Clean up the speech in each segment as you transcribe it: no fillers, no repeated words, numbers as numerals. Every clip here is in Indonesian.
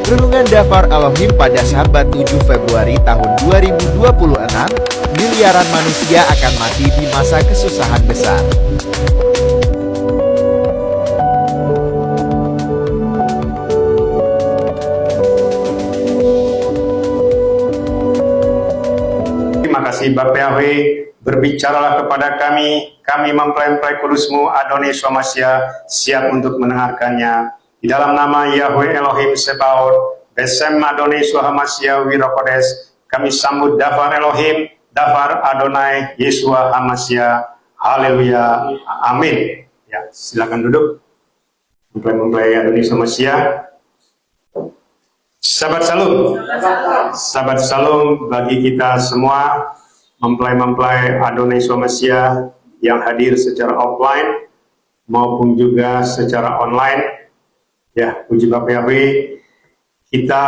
Renungan Dafar Elohim pada Sabat 7 Februari tahun 2026, miliaran manusia akan mati di masa kesusahan besar. Terima kasih Bapak Yahweh, berbicaralah kepada kami mempelai kudus-Mu Adonai Swamasya siap untuk mendengarkannya. Di dalam nama Yahweh Elohim Sebaot, Besem Adonai Swamasya Wirokodes, kami sambut Dafar Elohim, Dafar Adonai Yeshua Hamasya. Haleluya, amin. Ya, silakan duduk. Mempelai Adonai Swamasya. Sahabat Salum, sahabat Salum bagi kita semua, mempelai Adonai Swamasya yang hadir secara offline maupun juga secara online. Ya, puji Bapak Yahweh, kita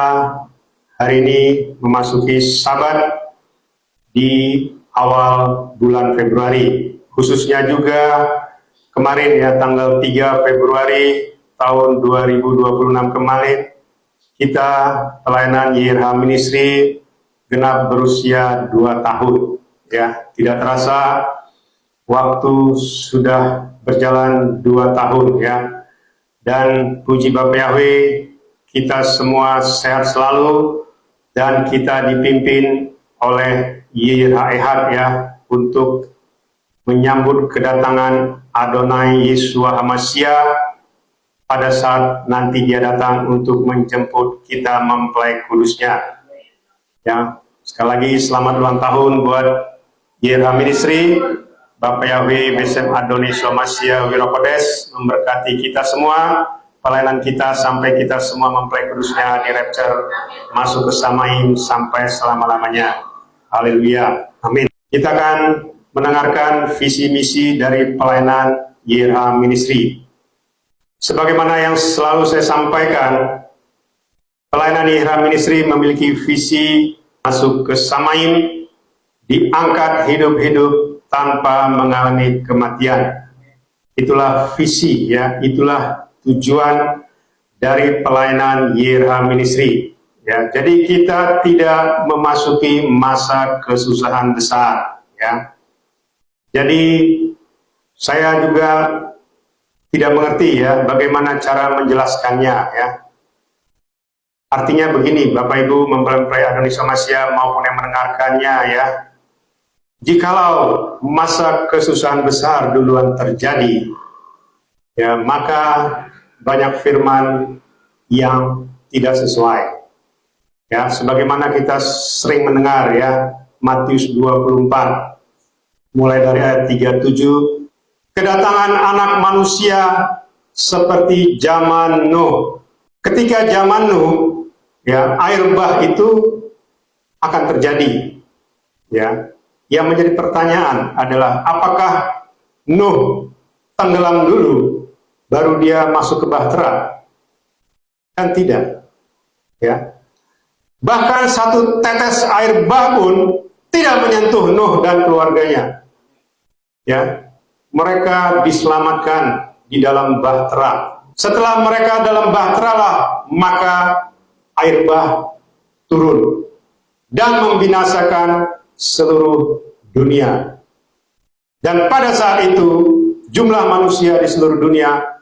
hari ini memasuki Sabat di awal bulan Februari, khususnya juga kemarin ya tanggal 3 Februari tahun 2026 kemarin, kita pelayanan YRH Ministry genap berusia 2 tahun. Ya, tidak terasa waktu sudah berjalan 2 tahun ya. Dan puji Bapak Yahweh, kita semua sehat selalu dan kita dipimpin oleh YRH Ehad ya untuk menyambut kedatangan Adonai Yeshua Hamasya pada saat nanti dia datang untuk menjemput kita mempelai kudusnya. Ya, sekali lagi selamat ulang tahun buat YRH Ministry. Bapak Yahweh Besem Adonai Swamasya Wirokodes memberkati kita semua, pelayanan kita sampai kita semua mempelai kudusnya di rapture masuk ke Samaim sampai selama-lamanya. Haleluya, amin. Kita akan mendengarkan visi misi dari pelayanan YRH Ministry. Sebagaimana yang selalu saya sampaikan, pelayanan YRH Ministry memiliki visi masuk ke Samaim, diangkat hidup-hidup tanpa mengalami kematian. Itulah visi ya, itulah tujuan dari pelayanan YRH Ministry. Ya, jadi kita tidak memasuki masa kesusahan besar ya. Jadi saya juga tidak mengerti ya bagaimana cara menjelaskannya ya. Artinya begini, Bapak Ibu mempelai Adonai Swamasya maupun yang mendengarkannya ya. Jikalau masa kesusahan besar duluan terjadi, ya maka banyak firman yang tidak sesuai. Ya, sebagaimana kita sering mendengar ya, Matius 24 mulai dari ayat 37, kedatangan anak manusia seperti zaman Nuh. Ketika zaman Nuh, ya air bah itu akan terjadi. Ya, yang menjadi pertanyaan adalah apakah Nuh tenggelam dulu baru dia masuk ke bahtera? Kan tidak. Ya. Bahkan satu tetes air bah pun tidak menyentuh Nuh dan keluarganya. Ya. Mereka diselamatkan di dalam bahtera. Setelah mereka dalam bahtera lah, maka air bah turun dan membinasakan seluruh dunia. Dan pada saat itu jumlah manusia di seluruh dunia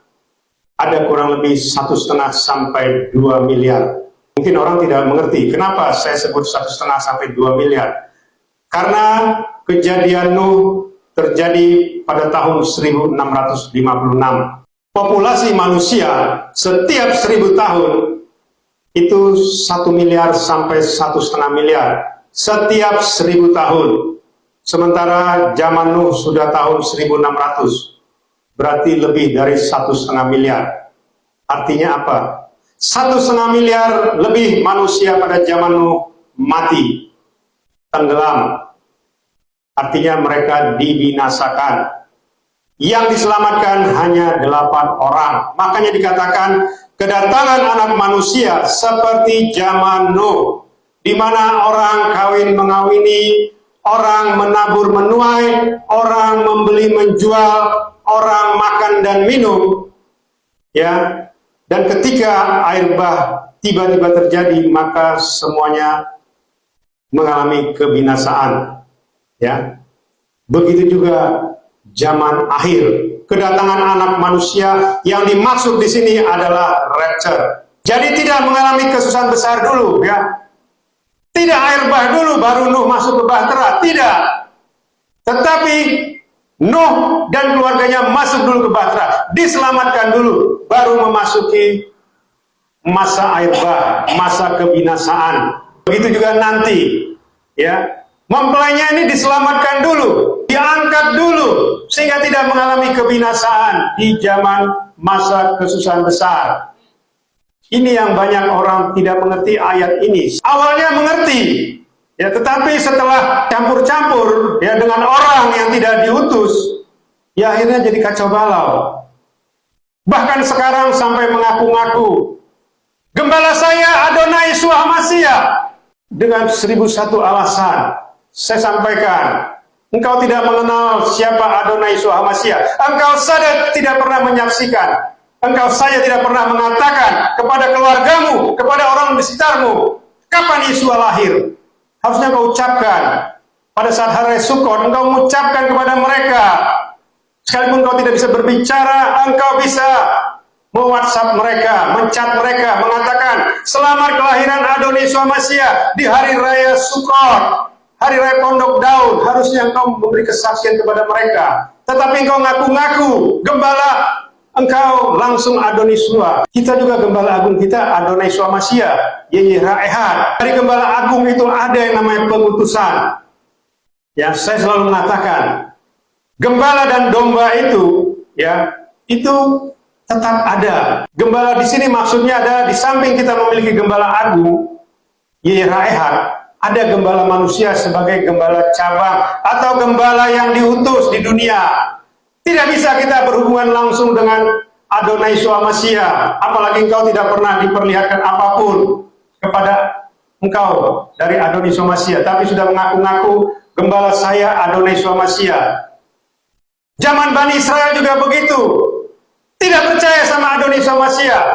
ada kurang lebih 1,5 sampai 2 miliar. Mungkin orang tidak mengerti kenapa saya sebut 1,5 sampai 2 miliar. Karena kejadian Nuh terjadi pada tahun 1656. Populasi manusia setiap 1000 tahun itu 1 miliar sampai 1,5 miliar. Setiap 1000 tahun. Sementara zaman Nuh sudah tahun 1600. Berarti lebih dari 1,5 miliar. Artinya apa? 1,5 miliar lebih manusia pada zaman Nuh mati, tenggelam. Artinya mereka dibinasakan. Yang diselamatkan hanya 8 orang. Makanya dikatakan kedatangan anak manusia seperti zaman Nuh, di mana orang kawin mengawini, orang menabur menuai, orang membeli menjual, orang makan dan minum, ya. Dan ketika air bah tiba-tiba terjadi, maka semuanya mengalami kebinasaan. Ya, begitu juga zaman akhir, kedatangan anak manusia yang dimaksud di sini adalah rapture. Jadi tidak mengalami kesusahan besar dulu, ya. Tidak air bah dulu baru Nuh masuk ke bahtera, tidak. Tetapi Nuh dan keluarganya masuk dulu ke bahtera, diselamatkan dulu, baru memasuki masa air bah, masa kebinasaan. Begitu juga nanti, ya, mempelainya ini diselamatkan dulu, diangkat dulu, sehingga tidak mengalami kebinasaan di zaman masa kesusahan besar. Ini yang banyak orang tidak mengerti ayat ini. Awalnya mengerti, ya, tetapi setelah campur-campur, ya, dengan orang yang tidak diutus, ya akhirnya jadi kacau balau. Bahkan sekarang sampai mengaku-ngaku, gembala saya Adonai Yeshua Mashiach, dengan 1001 alasan. Saya sampaikan, engkau tidak mengenal siapa Adonai Yeshua Mashiach. Engkau saja tidak pernah menyaksikan. Engkau saja tidak pernah mengatakan kepada keluargamu, kepada orang di sekitarmu, kapan Yeshua lahir. Harusnya kau ucapkan. Pada saat hari Sukkot, engkau mengucapkan kepada mereka. Sekalipun kau tidak bisa berbicara, engkau bisa me-WhatsApp mereka, mencat mereka, mengatakan, selamat kelahiran Adonai Yeshua Mashiach di hari raya Sukkot, hari raya Pondok Daun. Harusnya engkau memberi kesaksian kepada mereka. Tetapi engkau ngaku-ngaku, gembala, engkau langsung Adonai Yeshua. Kita juga gembala agung kita Adonai Yeshua Mashiach, Yehyirah. Dari gembala agung itu ada yang namanya pengutusan. Ya, saya selalu mengatakan, gembala dan domba itu, ya, itu tetap ada. Gembala di sini maksudnya ada, di samping kita memiliki gembala agung, Yehyirah, ada gembala manusia sebagai gembala cabang atau gembala yang diutus di dunia. Tidak bisa kita berhubungan langsung dengan Adonai Yeshua Mashiach, apalagi engkau tidak pernah diperlihatkan apapun kepada engkau dari Adonai Yeshua Mashiach, tapi sudah mengaku-ngaku gembala saya Adonai Yeshua Mashiach. Zaman Bani Israel juga begitu, tidak percaya sama Adonai Yeshua Mashiach.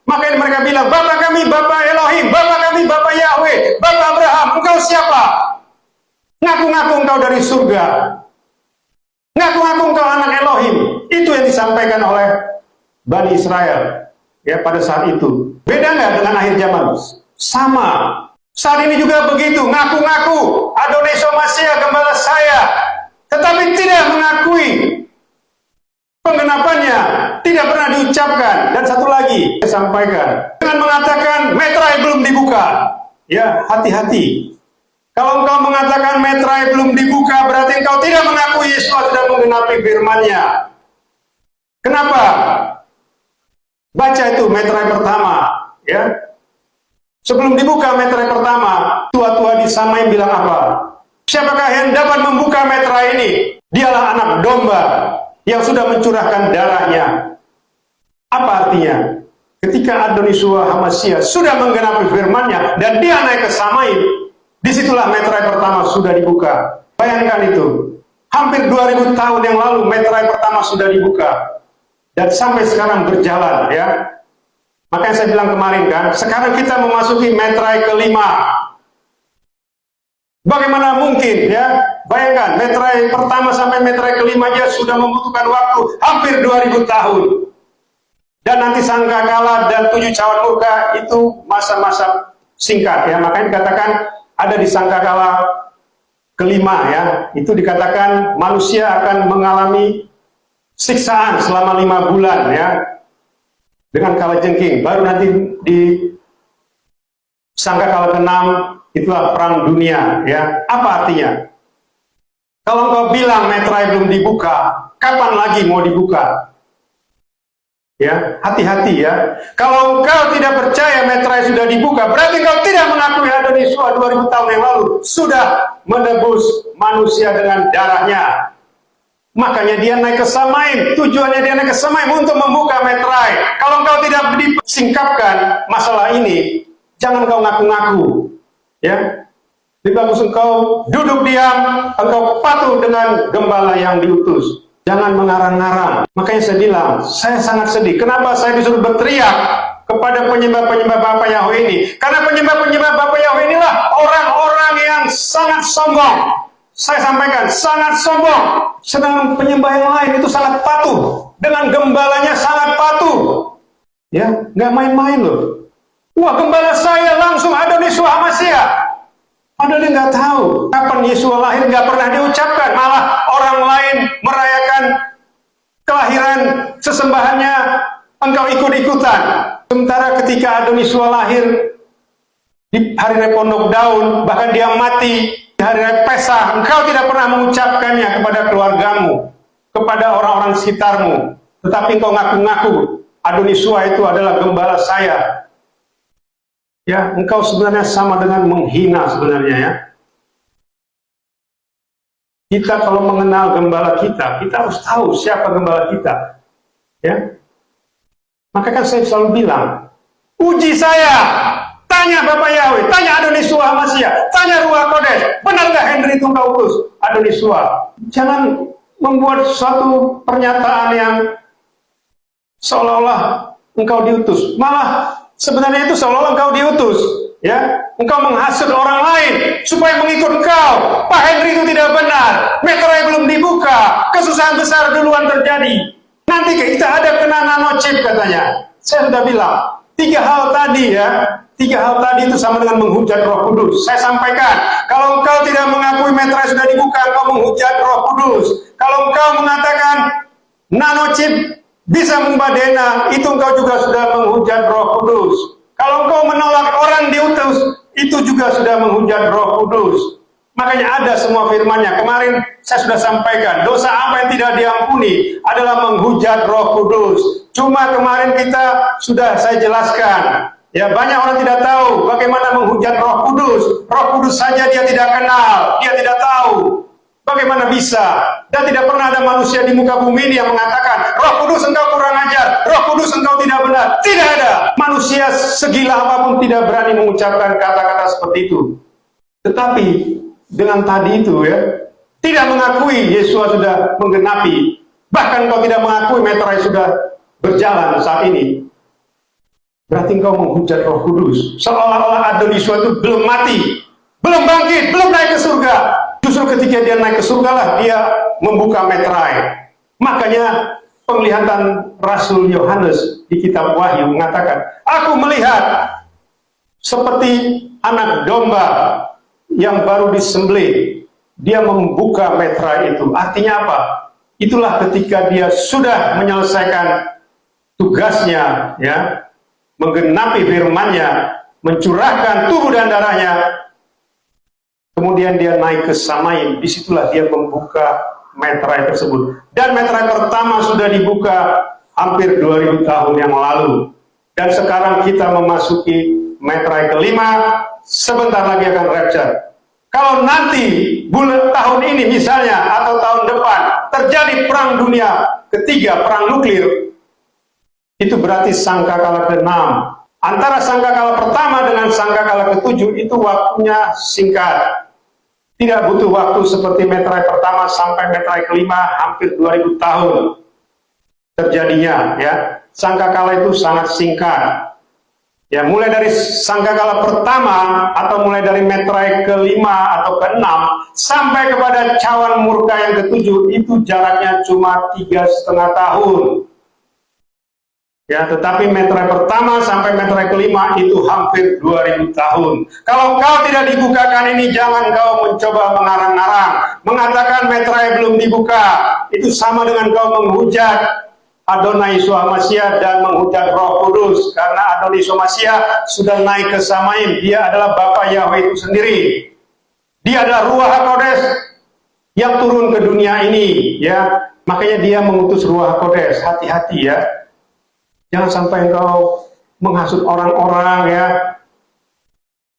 Makanya mereka bilang, Bapa kami, Bapa Elohim, Bapa kami, Bapa Yahweh, Bapa Abraham. Engkau siapa? Ngaku-ngaku engkau dari surga, ngaku-ngaku engkau anak Elohim. Itu yang disampaikan oleh Bani Israel, ya, pada saat itu. Beda nggak dengan akhir zaman? Sama. Saat ini juga begitu, ngaku-ngaku Adonai Yeshua Mashiach gembala saya, tetapi tidak mengakui penggenapannya, tidak pernah diucapkan. Dan satu lagi saya sampaikan, dengan mengatakan meterai belum dibuka, ya, hati-hati. Kalau engkau mengatakan meterai belum dibuka, berarti engkau tidak mengakui Yesus sudah menggenapi firman-Nya. Kenapa? Baca itu meterai pertama, ya. Sebelum dibuka meterai pertama, tua-tua di Samaim bilang apa? Siapakah yang dapat membuka meterai ini? Dialah anak domba yang sudah mencurahkan darahnya. Apa artinya? Ketika Adonai Yeshua Mashiach sudah menggenapi firman-Nya dan dia naik ke Samaim, disitulah meterai pertama sudah dibuka. Bayangkan itu. Hampir 2000 tahun yang lalu meterai pertama sudah dibuka. Dan sampai sekarang berjalan, ya. Makanya saya bilang kemarin kan, sekarang kita memasuki meterai kelima. Bagaimana mungkin, ya? Bayangkan, meterai pertama sampai meterai kelima aja sudah membutuhkan waktu hampir 2000 tahun. Dan nanti sangkakala dan 7 cawan murka itu masa-masa singkat, ya. Makanya dikatakan ada di sangkakala kelima, ya, itu dikatakan manusia akan mengalami siksaan selama 5 bulan, ya, dengan kalajengking. Baru nanti di sangkakala ke-6 itulah perang dunia, ya. Apa artinya? Kalau engkau bilang meterai belum dibuka, kapan lagi mau dibuka? Ya, hati-hati, ya. Kalau engkau tidak percaya meterai sudah dibuka, berarti engkau tidak mengakui Adonai Yeshua 2000 tahun yang lalu sudah menebus manusia dengan darahnya. Makanya dia naik ke Samaim. Tujuannya dia naik ke Samaim untuk membuka meterai. Kalau engkau tidak disingkapkan masalah ini, jangan engkau ngaku-ngaku, ya. Lebih bagus engkau duduk diam, engkau patuh dengan gembala yang diutus. Jangan mengarang-ngarang. Makanya saya bilang, saya sangat sedih. Kenapa saya disuruh berteriak kepada penyembah-penyembah Bapa Yahweh ini. Karena penyembah-penyembah Bapa Yahweh inilah orang-orang yang sangat sombong. Saya sampaikan, sangat sombong. Sedang penyembah yang lain itu sangat patuh. Dengan gembalanya sangat patuh. Ya, nggak main-main loh. Wah, gembala saya langsung Adonis Hamasiah. Padahal dia nggak tahu kapan Yesua lahir, nggak pernah diucapkan. Malah orang lain merayakan kelahiran sesembahannya, engkau ikut-ikutan. Sementara ketika Adonis lahir di hari raya Pondok Daun, bahkan dia mati di hari raya Pesah, engkau tidak pernah mengucapkannya kepada keluargamu, kepada orang-orang sekitarmu. Tetapi engkau ngaku-ngaku Adonis itu adalah gembala saya. Ya, engkau sebenarnya sama dengan menghina sebenarnya ya. Kita kalau mengenal gembala kita harus tahu siapa gembala kita. Ya. Maka kan saya selalu bilang, uji saya, tanya Bapak Yahweh, tanya Adonis Hamasiah, tanya Ruach Kodes, benar nggak Henry itu engkau utus Adonis? Jangan membuat suatu pernyataan yang seolah-olah engkau diutus. Malah sebenarnya itu seolah-olah engkau diutus, ya. Engkau menghasut orang lain supaya mengikut engkau. Pak Henry itu tidak benar. Meterai belum dibuka, kesusahan besar duluan terjadi. Nanti kita ada kena nanochip katanya. Saya sudah bilang, 3 hal tadi ya. 3 hal tadi itu sama dengan menghujat Roh Kudus. Saya sampaikan, kalau engkau tidak mengakui meterai sudah dibuka, engkau menghujat Roh Kudus. Kalau engkau mengatakan nanochip bisa mengubah DNA, itu engkau juga sudah menghujat Roh Kudus. Kalau engkau menolak orang diutus, itu juga sudah menghujat Roh Kudus. Makanya ada semua firman-Nya. Kemarin saya sudah sampaikan, dosa apa yang tidak diampuni adalah menghujat Roh Kudus. Cuma kemarin sudah saya jelaskan. Ya, banyak orang tidak tahu bagaimana menghujat Roh Kudus. Roh Kudus saja dia tidak kenal, dia tidak tahu. Bagaimana bisa? Dan tidak pernah ada manusia di muka bumi ini yang mengatakan, Roh Kudus engkau kurang ajar, Roh Kudus engkau tidak benar. Tidak ada. Manusia segila apapun tidak berani mengucapkan kata-kata seperti itu. Tetapi dengan tadi itu ya, tidak mengakui Yesus sudah menggenapi, bahkan kau tidak mengakui meterai sudah berjalan saat ini, berarti engkau menghujat Roh Kudus. Seolah-olah Adonis itu belum mati, belum bangkit, belum naik ke surga. Justru ketika dia naik ke surga lah dia membuka meterai. Makanya penglihatan Rasul Yohanes di kitab Wahyu mengatakan, aku melihat seperti anak domba yang baru disembelih. Dia membuka meterai itu. Artinya apa? Itulah ketika dia sudah menyelesaikan tugasnya, ya, menggenapi firman-Nya, mencurahkan tubuh dan darahnya. Kemudian dia naik ke Samaim. Disitulah dia membuka meterai tersebut. Dan meterai pertama sudah dibuka hampir 2000 tahun yang lalu. Dan sekarang kita memasuki meterai kelima. Sebentar lagi akan rapture. Kalau nanti bulan tahun ini misalnya atau tahun depan terjadi perang dunia ketiga, perang nuklir, itu berarti sangkakala ke-6. Antara sangkakala pertama dengan sangkakala ke-7 itu waktunya singkat. Tidak butuh waktu seperti meterai pertama sampai meterai kelima hampir 2000 tahun terjadinya, ya. Sangkakala itu sangat singkat. Ya, mulai dari sangkakala pertama atau mulai dari meterai kelima atau ke-6 sampai kepada cawan murka yang ke-7 itu jaraknya cuma 3,5 tahun. Ya, tetapi meterai pertama sampai meterai kelima itu hampir 2000 tahun. Kalau kau tidak dibukakan ini, jangan kau mencoba mengarang-arang, mengatakan meterai belum dibuka. Itu sama dengan kau menghujat Adonis Hamasiah dan menghujat Roh Kudus, karena Adonis Hamasiah sudah naik ke Samaim. Dia adalah Bapa Yahweh itu sendiri. Dia adalah Ruach HaKodes yang turun ke dunia ini, ya. Makanya dia mengutus Ruach HaKodes. Hati-hati ya. Jangan sampai engkau menghasut orang-orang ya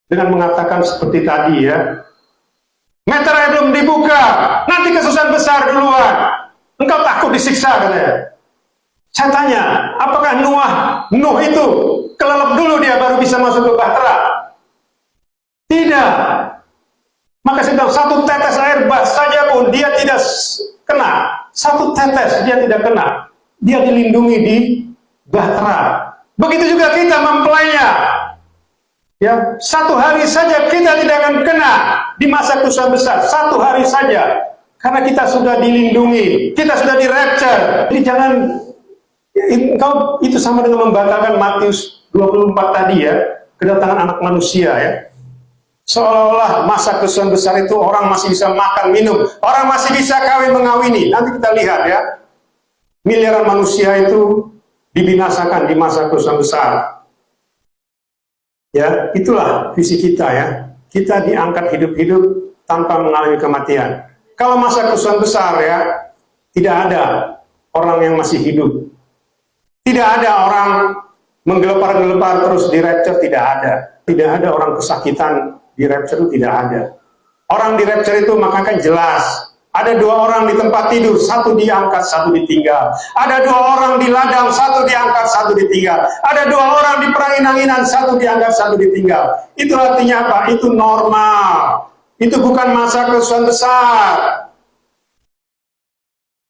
dengan mengatakan seperti tadi ya. Meterai belum dibuka, nanti kesusahan besar duluan. Engkau takut disiksa katanya. Saya tanya, apakah Nuh itu kelelep dulu dia baru bisa masuk ke bahtera? Tidak. Maka saya bilang, satu tetes air bah saja pun dia tidak kena. Satu tetes dia tidak kena. Dia dilindungi di bahtera. Begitu juga kita mempelainya. Ya, satu hari saja kita tidak akan kena di masa kesusahan besar. Satu hari saja. Karena kita sudah dilindungi, kita sudah di-rapture. Jadi jangan, engkau itu sama dengan membatalkan Matius 24 tadi ya, kedatangan anak manusia ya. Seolah-olah masa kesusahan besar itu orang masih bisa makan, minum, orang masih bisa kawin mengawini. Nanti kita lihat ya, miliaran manusia itu dibinasakan di masa kesusahan besar. Ya, itulah visi kita ya. Kita diangkat hidup-hidup tanpa mengalami kematian. Kalau masa kesusahan besar ya, tidak ada orang yang masih hidup. Tidak ada orang menggelepar-gelepar terus di rapture, tidak ada. Tidak ada orang kesakitan di rapture itu, tidak ada. Orang di rapture itu maka kan jelas. Ada dua orang di tempat tidur, satu diangkat, satu ditinggal. Ada dua orang di ladang, satu diangkat, satu ditinggal. Ada dua orang di perangin-anginan, satu diangkat, satu ditinggal. Itu artinya apa? Itu normal. Itu bukan masa kesusahan besar.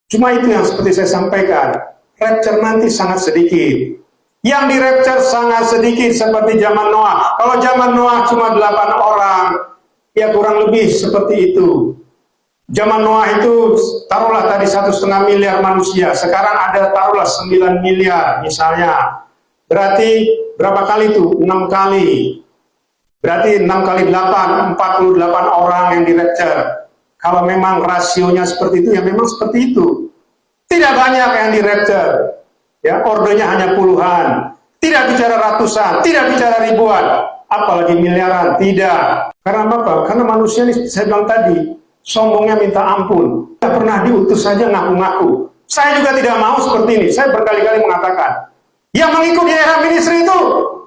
Cuma itu yang seperti saya sampaikan. Rapture nanti sangat sedikit. Yang di rapture sangat sedikit seperti zaman Noah. Kalau zaman Noah cuma 8 orang, ya kurang lebih seperti itu. Zaman Noah itu taruhlah tadi 1,5 miliar manusia. Sekarang ada taruhlah 9 miliar misalnya. Berarti berapa kali itu? 6 kali. Berarti 6 kali 8, 48 orang yang di rapture. Kalau memang rasionya seperti itu, ya memang seperti itu. Tidak banyak yang di rapture. Ya, ordernya hanya puluhan. Tidak bicara ratusan, tidak bicara ribuan. Apalagi miliaran, tidak. Karena apa? Karena manusia ini, saya bilang tadi, sombongnya minta ampun. Tidak pernah diutus saja ngaku-ngaku. Saya juga tidak mau seperti ini. Saya berkali-kali mengatakan, yang mengikuti era ministry itu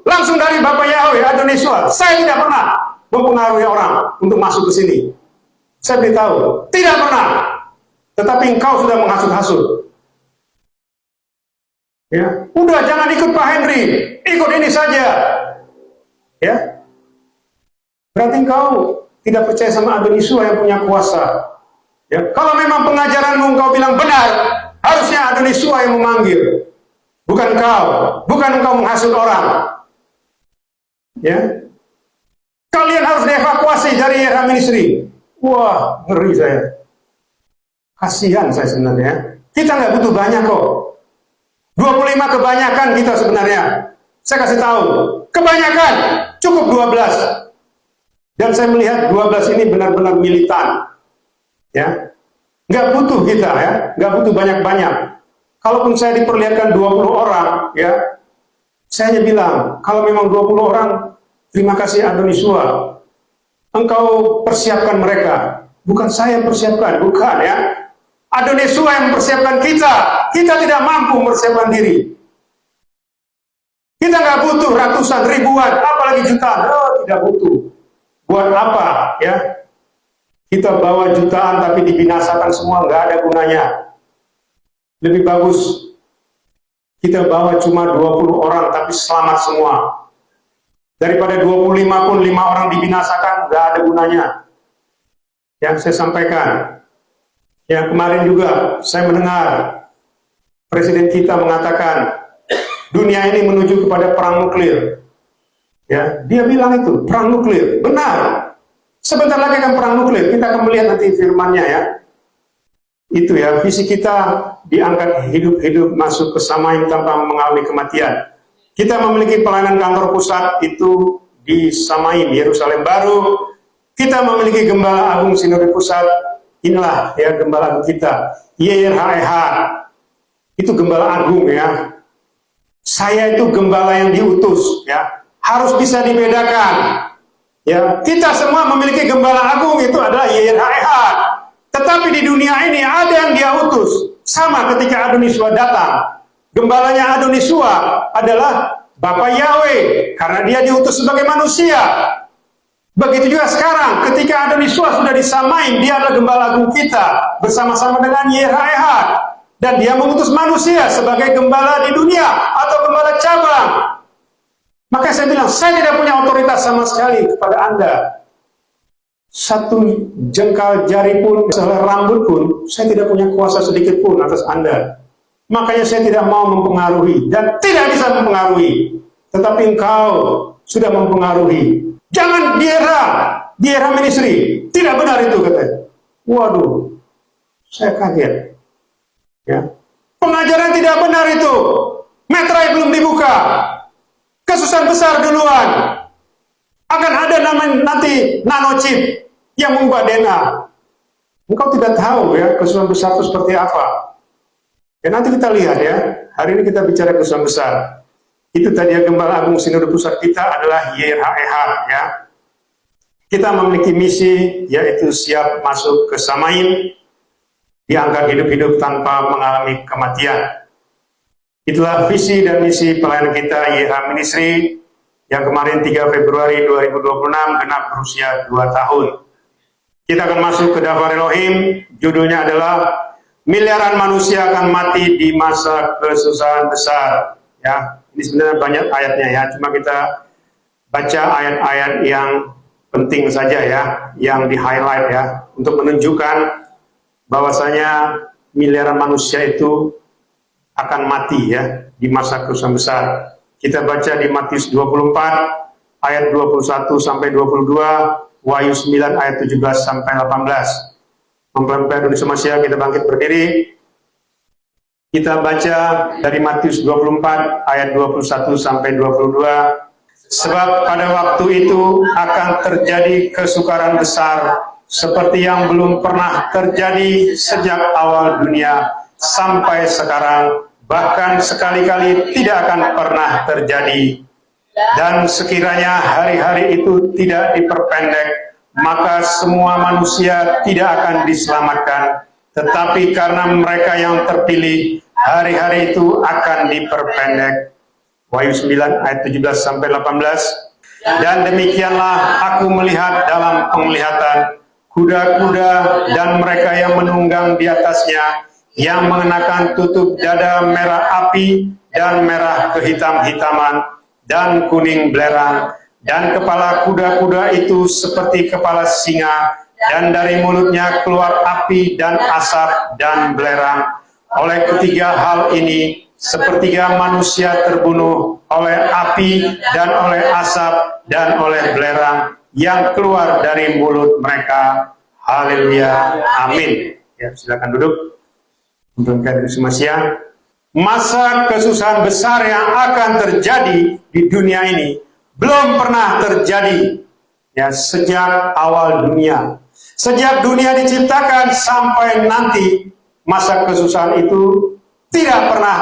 langsung dari Bapak Yahweh Adonisua. Saya tidak pernah mempengaruhi orang untuk masuk ke sini. Saya beritahu, tidak pernah. Tetapi engkau sudah menghasut-hasut. Ya, udah jangan ikut Pak Henry, ikut ini saja. Ya, berarti engkau tidak percaya sama Adonisua yang punya kuasa. Ya, kalau memang pengajaranmu engkau bilang benar, harusnya Adonisua yang memanggil, bukan engkau, bukan engkau menghasut orang. Ya, kalian harus dievakuasi dari era ministry. Wah, ngeri saya. Kasihan saya sebenarnya. Kita nggak butuh banyak kok. 25 kebanyakan kita sebenarnya. Saya kasih tahu, kebanyakan cukup 12. Dan saya melihat 12 ini benar-benar militan. Ya, nggak butuh kita ya, nggak butuh banyak-banyak. Kalaupun saya diperlihatkan 20 orang, ya, saya hanya bilang, kalau memang 20 orang, terima kasih Adonisua. Engkau persiapkan mereka. Bukan saya yang persiapkan, bukan ya. Adonisua yang mempersiapkan kita. Kita tidak mampu mempersiapkan diri. Kita nggak butuh ratusan, ribuan, apalagi jutaan. Oh, tidak butuh. Buat apa ya? Kita bawa jutaan tapi dibinasakan semua, nggak ada gunanya. Lebih bagus kita bawa cuma 20 orang tapi selamat semua. Daripada 25 pun 5 orang dibinasakan, nggak ada gunanya. Yang saya sampaikan. Ya, kemarin juga saya mendengar Presiden kita mengatakan dunia ini menuju kepada perang nuklir. Ya, dia bilang itu perang nuklir. Benar. Sebentar lagi akan perang nuklir. Kita akan melihat nanti firman-Nya ya. Itu ya, visi kita diangkat hidup-hidup masuk ke Samaim tanpa mengalami kematian. Kita memiliki pelayanan kantor pusat itu di Samaim, Yerusalem Baru. Kita memiliki Gembala Agung Sinode Pusat. Inilah ya Gembala Agung kita, YRHEH. Itu Gembala Agung ya. Saya itu gembala yang diutus ya. Harus bisa dibedakan. Ya, kita semua memiliki Gembala Agung, itu adalah YRHEH. Tetapi di dunia ini ada yang dia utus. Sama ketika Adonisua datang. Gembalanya Adonisua adalah Bapak Yahweh, karena dia diutus sebagai manusia. Begitu juga sekarang, ketika Adonisua sudah di Samaim, dia adalah Gembala Agung kita, bersama-sama dengan YRHEH. Dan dia mengutus manusia sebagai gembala di dunia, atau gembala cabang. Maka saya bilang, saya tidak punya otoritas sama sekali kepada Anda. Satu jengkal jari pun, sehelai rambut pun, saya tidak punya kuasa sedikit pun atas Anda. Makanya saya tidak mau mempengaruhi dan tidak bisa mempengaruhi. Tetapi engkau sudah mempengaruhi. Jangan di era ministry. Tidak benar itu, katanya. Waduh, saya kaget. Ya. Pengajaran tidak benar itu. Meterai belum dibuka. Kesusahan besar duluan. Akan ada nanti nanochip yang mengubah DNA. Engkau tidak tahu ya kesusahan besar itu seperti apa. Ya, nanti kita lihat ya. Hari ini kita bicara kesusahan besar. Itu tadi ya, Gembala Agung Sinode Pusat kita adalah YRHEH ya. Kita memiliki misi yaitu siap masuk ke Samain, diangkat hidup-hidup tanpa mengalami kematian. Itulah visi dan misi pelayanan kita YH Ministry yang kemarin 3 Februari 2026 genap berusia 2 tahun. Kita akan masuk ke Daftar Elohim, judulnya adalah miliaran manusia akan mati di masa kesusahan besar. Ya, ini sebenarnya banyak ayatnya ya, cuma kita baca ayat-ayat yang penting saja ya, yang di highlight ya, untuk menunjukkan bahwasanya miliaran manusia itu akan mati ya di masa kesusahan besar. Kita baca di Matius 24 ayat 21 sampai 22, Wahyu 9 ayat 17 sampai 18. Mempelai Indonesia Masia, kita bangkit berdiri. Kita baca dari Matius 24 ayat 21 sampai 22. Sebab pada waktu itu akan terjadi kesukaran besar seperti yang belum pernah terjadi sejak awal dunia sampai sekarang, bahkan sekali-kali tidak akan pernah terjadi. Dan sekiranya hari-hari itu tidak diperpendek, maka semua manusia tidak akan diselamatkan. Tetapi karena mereka yang terpilih, hari-hari itu akan diperpendek. Wahyu 9 ayat 17 sampai 18. Dan demikianlah aku melihat dalam penglihatan kuda-kuda dan mereka yang menunggang di atasnya, yang mengenakan tutup dada merah api dan merah kehitam-hitaman dan kuning belerang, dan kepala kuda-kuda itu seperti kepala singa, dan dari mulutnya keluar api dan asap dan belerang. Oleh ketiga hal ini, sepertiga manusia terbunuh oleh api dan oleh asap dan oleh belerang yang keluar dari mulut mereka. Haleluya, amin. Ya, silakan duduk. Untuk Masia, masa kesusahan besar yang akan terjadi di dunia ini belum pernah terjadi ya sejak awal dunia. Sejak dunia diciptakan sampai nanti, masa kesusahan itu tidak pernah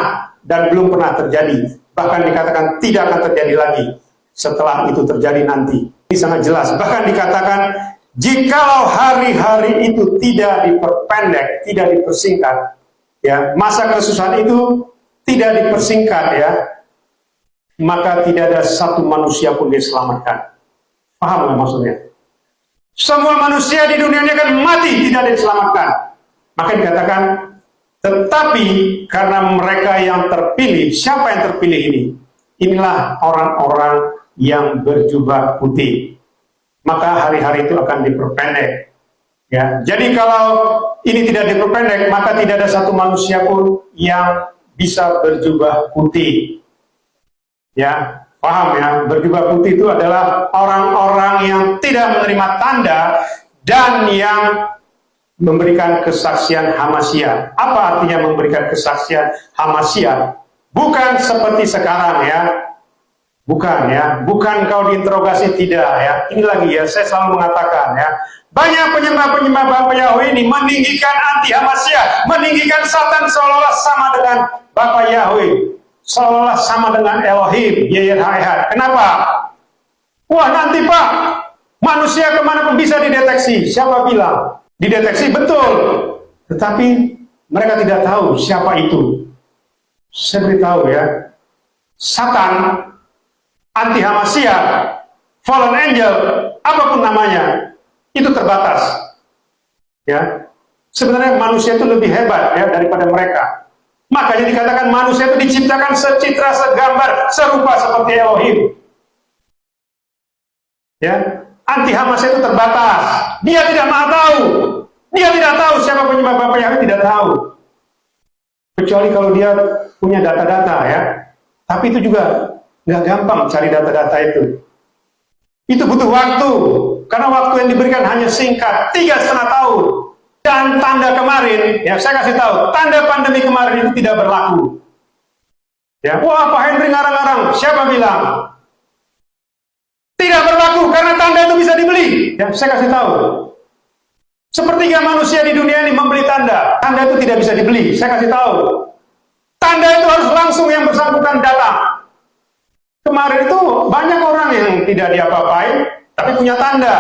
dan belum pernah terjadi. Bahkan dikatakan tidak akan terjadi lagi setelah itu terjadi nanti. Ini sangat jelas. Bahkan dikatakan jikalau hari-hari itu tidak diperpendek, tidak dipersingkat, ya, masa kesusahan itu tidak dipersingkat ya, maka tidak ada satu manusia pun diselamatkan. Paham nggak maksudnya? Semua manusia di dunia ini akan mati, tidak diselamatkan. Maka dikatakan, tetapi karena mereka yang terpilih, siapa yang terpilih ini? Inilah orang-orang yang berjubah putih. Maka hari-hari itu akan diperpendek. Ya, jadi kalau ini tidak diperpendek, maka tidak ada satu manusia pun yang bisa berjubah putih. Ya, paham ya? Berjubah putih itu adalah orang-orang yang tidak menerima tanda dan yang memberikan kesaksian Hamasia. Apa artinya memberikan kesaksian Hamasia? Bukan seperti sekarang ya. Bukan ya. Bukan kau diinterogasi, tidak ya. Ini lagi ya, saya selalu mengatakan ya. Banyak penyembah-penyembah Bapak Yahweh ini meninggikan anti Hamasia, meninggikan Satan seolah-olah sama dengan Bapak Yahweh, seolah-olah sama dengan Elohim, YRHEH. Kenapa? Wah nanti Pak, manusia kemanapun bisa dideteksi. Siapa bilang? Dideteksi betul, tetapi mereka tidak tahu siapa itu. Saya beritahu ya, Satan, anti Hamasia, fallen angel, apapun namanya, itu terbatas. Ya, sebenarnya manusia itu lebih hebat ya daripada mereka. Makanya dikatakan manusia itu diciptakan secitra, segambar, serupa seperti Elohim. Ya, anti Hamasia itu terbatas. Dia tidak mau tahu. Dia tidak tahu siapa penyembah Bapak Yahweh, tidak tahu. kecuali kalau dia punya data-data ya. Tapi itu juga nggak gampang cari data-data itu. Itu butuh waktu, karena waktu yang diberikan hanya singkat, 3,5 tahun. Dan tanda kemarin, ya saya kasih tahu, tanda pandemi kemarin itu tidak berlaku. Ya, wah Pak Henry ngarang-ngarang, siapa bilang? Tidak berlaku karena tanda itu bisa dibeli. Ya, saya kasih tahu. Sepertiga manusia di dunia ini membeli tanda. Tanda itu tidak bisa dibeli, saya kasih tahu. Tanda itu harus langsung yang bersangkutan datang. Kemarin itu banyak orang yang tidak diapa-apain, tapi punya tanda.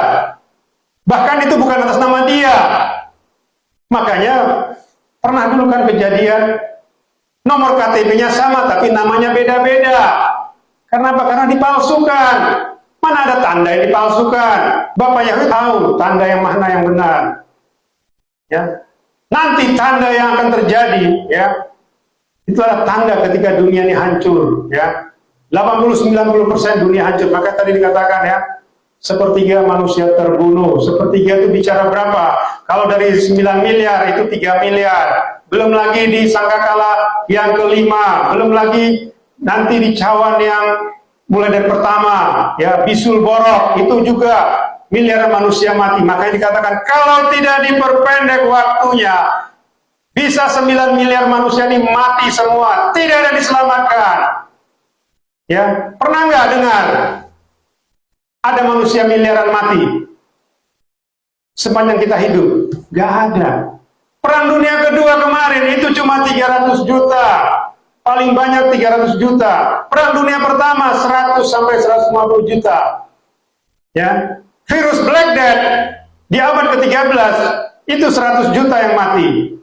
Bahkan itu bukan atas nama dia. Makanya pernah dulu kan kejadian nomor KTP-nya sama tapi namanya beda-beda. Karena apa? Karena dipalsukan. Mana ada tanda yang dipalsukan? Bapak Yahudi tahu tanda yang mana yang benar. Ya. Nanti tanda yang akan terjadi, ya, itu adalah tanda ketika dunia ini hancur, ya. 80-90% dunia hancur. Maka tadi dikatakan ya, sepertiga manusia terbunuh. Sepertiga itu bicara berapa? Kalau dari 9 miliar itu 3 miliar. Belum lagi di sangkakala yang kelima. Belum lagi nanti di cawan yang mulai dari pertama, ya, bisul borok, itu juga miliaran manusia mati. Makanya dikatakan kalau tidak diperpendek waktunya, bisa 9 miliar manusia ini mati semua, tidak ada diselamatkan. Ya, pernah nggak dengar ada manusia miliaran mati sepanjang kita hidup? Nggak ada. Perang dunia kedua kemarin itu cuma 300 juta. Paling banyak 300 juta. Perang dunia pertama 100 sampai 150 juta. Ya. Virus Black Death di abad ke-13 itu 100 juta yang mati.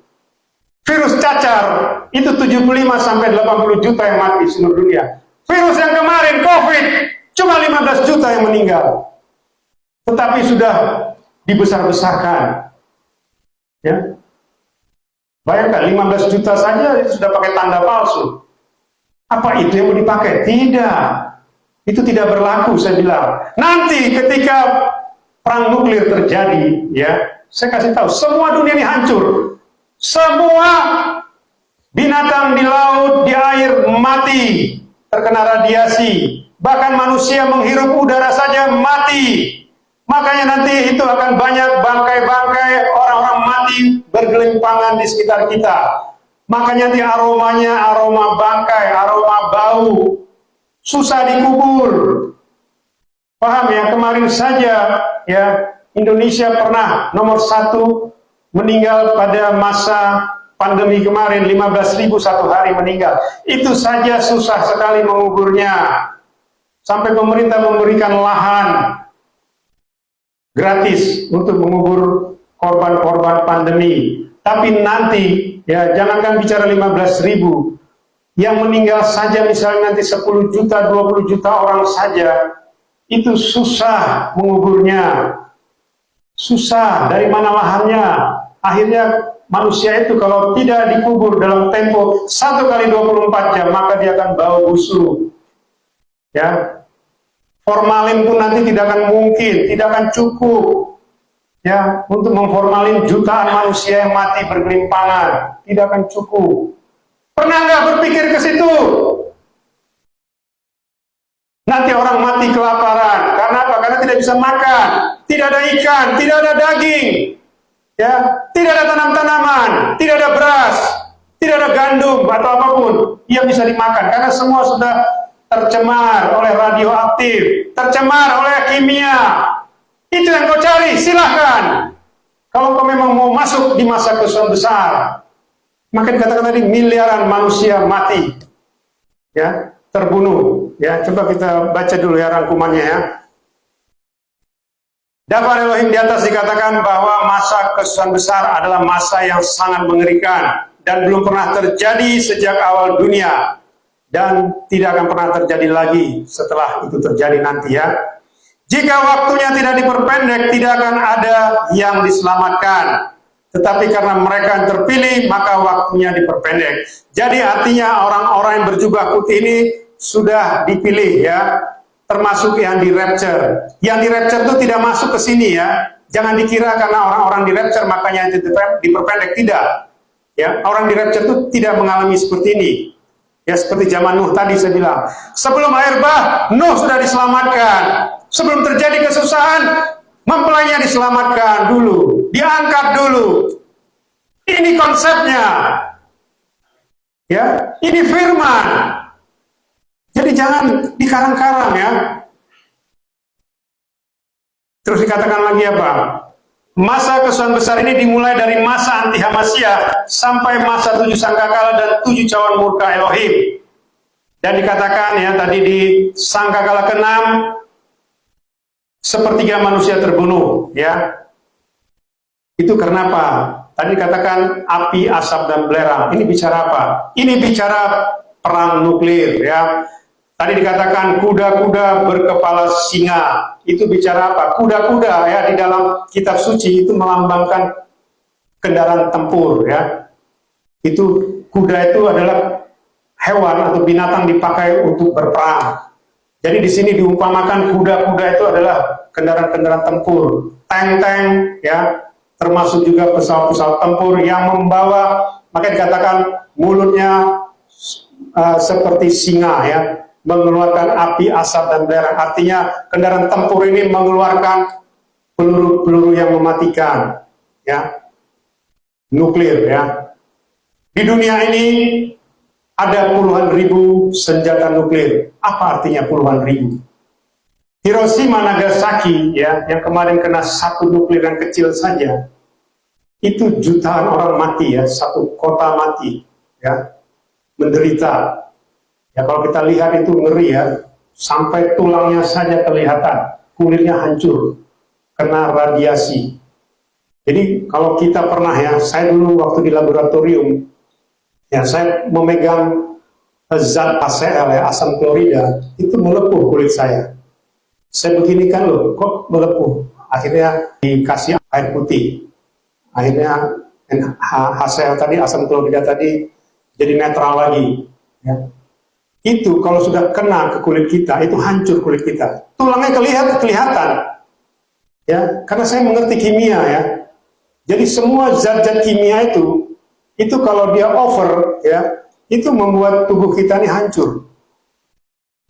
Virus cacar itu 75 sampai 80 juta yang mati seluruh dunia. Virus yang kemarin COVID cuma 15 juta yang meninggal. Tetapi sudah dibesar-besarkan. Ya. Bayangkan 15 juta saja sudah pakai tanda palsu. Apa itu yang mau dipakai? Tidak. Itu tidak berlaku, saya bilang. Nanti ketika perang nuklir terjadi, ya, saya kasih tahu, semua dunia ini hancur. Semua binatang di laut, di air mati, terkena radiasi. Bahkan manusia menghirup udara saja mati. Makanya nanti itu akan banyak bangkai-bangkai orang-orang mati bergelimpangan di sekitar kita. Makanya nanti aromanya aroma bangkai, aroma bau, susah dikubur. Paham ya? Kemarin saja ya, Indonesia pernah nomor 1 meninggal pada masa pandemi kemarin, 15.000 satu hari meninggal. Itu saja susah sekali menguburnya. Sampai pemerintah memberikan lahan gratis untuk mengubur korban-korban pandemi. Tapi nanti, ya, jangankan bicara 15.000, yang meninggal saja misalnya nanti 10 juta, 20 juta orang saja, itu susah menguburnya. Susah, dari mana lahannya? Akhirnya manusia itu kalau tidak dikubur dalam tempo 1 kali 24 jam, maka dia akan bau busuk. Ya, formalin pun nanti tidak akan mungkin, tidak akan cukup, ya, untuk memformalin jutaan manusia yang mati bergelimpangan, tidak akan cukup. Pernah nggak berpikir ke situ? Nanti orang mati kelaparan, karena apa? Karena tidak bisa makan, tidak ada ikan, tidak ada daging, ya, tidak ada tanam-tanaman, tidak ada beras, tidak ada gandum atau apapun yang bisa dimakan, karena semua sudah tercemar oleh radioaktif, tercemar oleh kimia. Itu yang kau cari, silahkan. Kalau kau memang mau masuk di masa kesusahan besar, maka dikatakan tadi miliaran manusia mati, ya, terbunuh. Ya, coba kita baca dulu ya rangkumannya ya. Dafar Elohim di atas dikatakan bahwa masa kesusahan besar adalah masa yang sangat mengerikan dan belum pernah terjadi sejak awal dunia. Dan tidak akan pernah terjadi lagi setelah itu terjadi nanti ya. Jika waktunya tidak diperpendek, tidak akan ada yang diselamatkan. Tetapi karena mereka yang terpilih, maka waktunya diperpendek. Jadi artinya orang-orang yang berjubah putih ini sudah dipilih ya, termasuk yang di rapture. Yang di rapture itu tidak masuk ke sini ya. Jangan dikira karena orang-orang di rapture makanya itu diperpendek, tidak. Ya, orang di rapture itu tidak mengalami seperti ini. Ya, seperti zaman Nuh tadi saya bilang, sebelum air bah, Nuh sudah diselamatkan. Sebelum terjadi kesusahan, mempelainya diselamatkan dulu, diangkat dulu. Ini konsepnya. Ya, ini firman. Jadi jangan dikarang-karang ya. Terus dikatakan lagi apa? Masa kesusahan besar ini dimulai dari masa anti Hamasya sampai masa 7 sangkakala dan 7 cawan murka Elohim. Dan dikatakan ya tadi di sangkakala ke-6 sepertiga manusia terbunuh ya. Itu karena apa? Tadi dikatakan api, asap, dan belerang. Ini bicara apa? Ini bicara perang nuklir ya. Tadi dikatakan kuda-kuda berkepala singa. Itu bicara apa? Kuda-kuda ya di dalam kitab suci itu melambangkan kendaraan tempur ya. Itu kuda itu adalah hewan atau binatang dipakai untuk berperang. Jadi di sini diumpamakan kuda-kuda itu adalah kendaraan-kendaraan tempur, tank-tank ya, termasuk juga pesawat-pesawat tempur yang membawa, maka dikatakan mulutnya seperti singa ya, mengeluarkan api, asap, dan belerang. Artinya kendaraan tempur ini mengeluarkan peluru-peluru yang mematikan, ya, nuklir, ya. Di dunia ini ada puluhan ribu senjata nuklir. Apa artinya puluhan ribu? Hiroshima, Nagasaki, ya, yang kemarin kena satu nuklir yang kecil saja, itu jutaan orang mati, ya, satu kota mati, ya, menderita. Ya, kalau kita lihat itu ngeri ya, sampai tulangnya saja kelihatan, kulitnya hancur, kena radiasi. Jadi kalau kita pernah ya, saya dulu waktu di laboratorium, ya saya memegang zat ACL ya, asam klorida, itu melepuh kulit saya. Saya beginikan loh, kok melepuh? Akhirnya dikasih air putih. Akhirnya HCl tadi, asam klorida tadi, jadi netral lagi. Ya. Itu kalau sudah kena ke kulit kita, itu hancur kulit kita. Tulangnya kelihatan. Ya, karena saya mengerti kimia ya. Jadi semua zat-zat kimia itu kalau dia over ya, itu membuat tubuh kita ini hancur.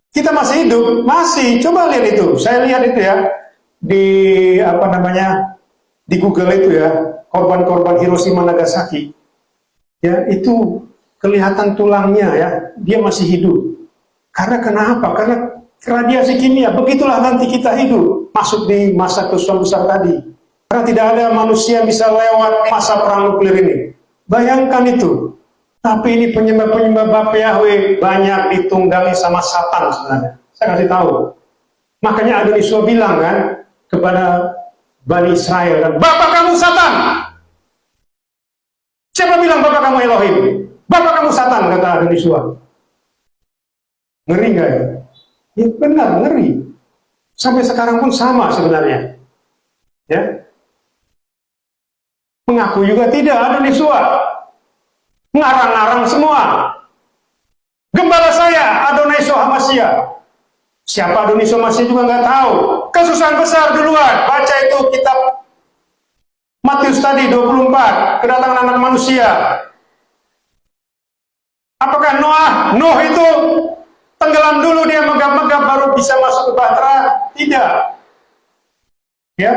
Kita masih hidup, masih. Coba lihat itu. Saya lihat itu ya di di Google itu ya, korban-korban Hiroshima Nagasaki. Ya, itu kelihatan tulangnya ya, dia masih hidup. Karena kenapa? Karena radiasi kimia. Begitulah nanti kita hidup, masuk di masa kesusahan besar tadi. Karena tidak ada manusia bisa lewat masa perang nuklir ini. Bayangkan itu. Tapi ini penyembah-penyembah Bapa Yahweh banyak ditunggangi sama Satan sebenarnya. Saya kasih tahu. Makanya Adoniswa bilang kan kepada Bani Israel kan, Bapak kamu Satan. Siapa bilang Bapak kamu Elohim? Bapak kamu Satan, kata Adoniswa. Ngeri nggak ya? Ya benar, ngeri. Sampai sekarang pun sama sebenarnya. Ya. Mengaku juga tidak, Adoniswa. Ngarang-ngarang semua. Gembala saya, Adoniswa Hamasya. Siapa Adoniswa Hamasya juga nggak tahu. Kesusahan besar duluan. Baca itu kitab Matius tadi 24, kedatangan anak manusia. Apakah Nuh itu tenggelam dulu dia megap-megap baru bisa masuk ke bahtera? Tidak. Ya.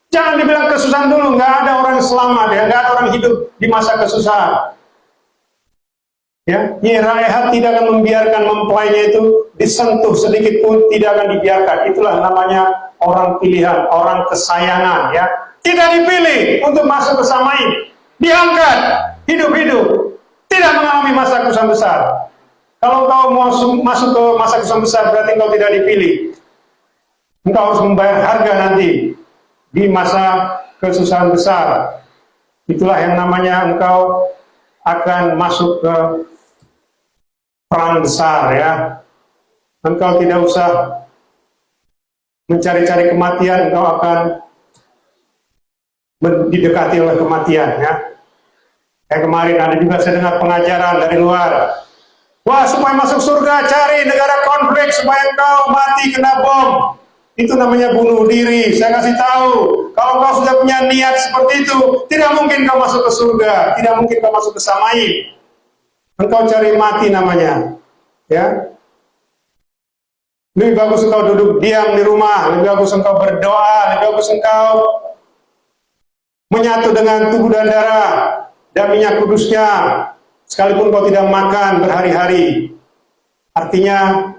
Jangan dibilang kesusahan dulu, nggak ada orang selamat ya, nggak ada orang hidup di masa kesusahan. Ya, Yerehat tidak akan membiarkan mempelainya itu disentuh sedikit pun, tidak akan dibiarkan. Itulah namanya orang pilihan, orang kesayangan ya. Tidak dipilih untuk masuk bersama ini, diangkat hidup-hidup, tidak mengalami masa kesusahan besar. Kalau kau mau masuk ke masa kesusahan besar berarti kau tidak dipilih. Engkau harus membayar harga nanti di masa kesusahan besar. Itulah yang namanya engkau akan masuk ke perang besar ya. Engkau tidak usah mencari-cari kematian, engkau akan didekati oleh kematian ya. Kayak kemarin ada juga saya dengar pengajaran dari luar. Wah, supaya masuk surga cari negara konflik supaya engkau mati kena bom. Itu namanya bunuh diri. Saya kasih tahu, kalau kau sudah punya niat seperti itu, tidak mungkin kau masuk ke surga, tidak mungkin kau masuk ke samaim. Engkau cari mati namanya. Ya. Lebih bagus engkau duduk diam di rumah, lebih bagus engkau berdoa, lebih bagus engkau menyatu dengan tubuh dan darah dan minyak kudusnya, sekalipun kau tidak makan berhari-hari. Artinya,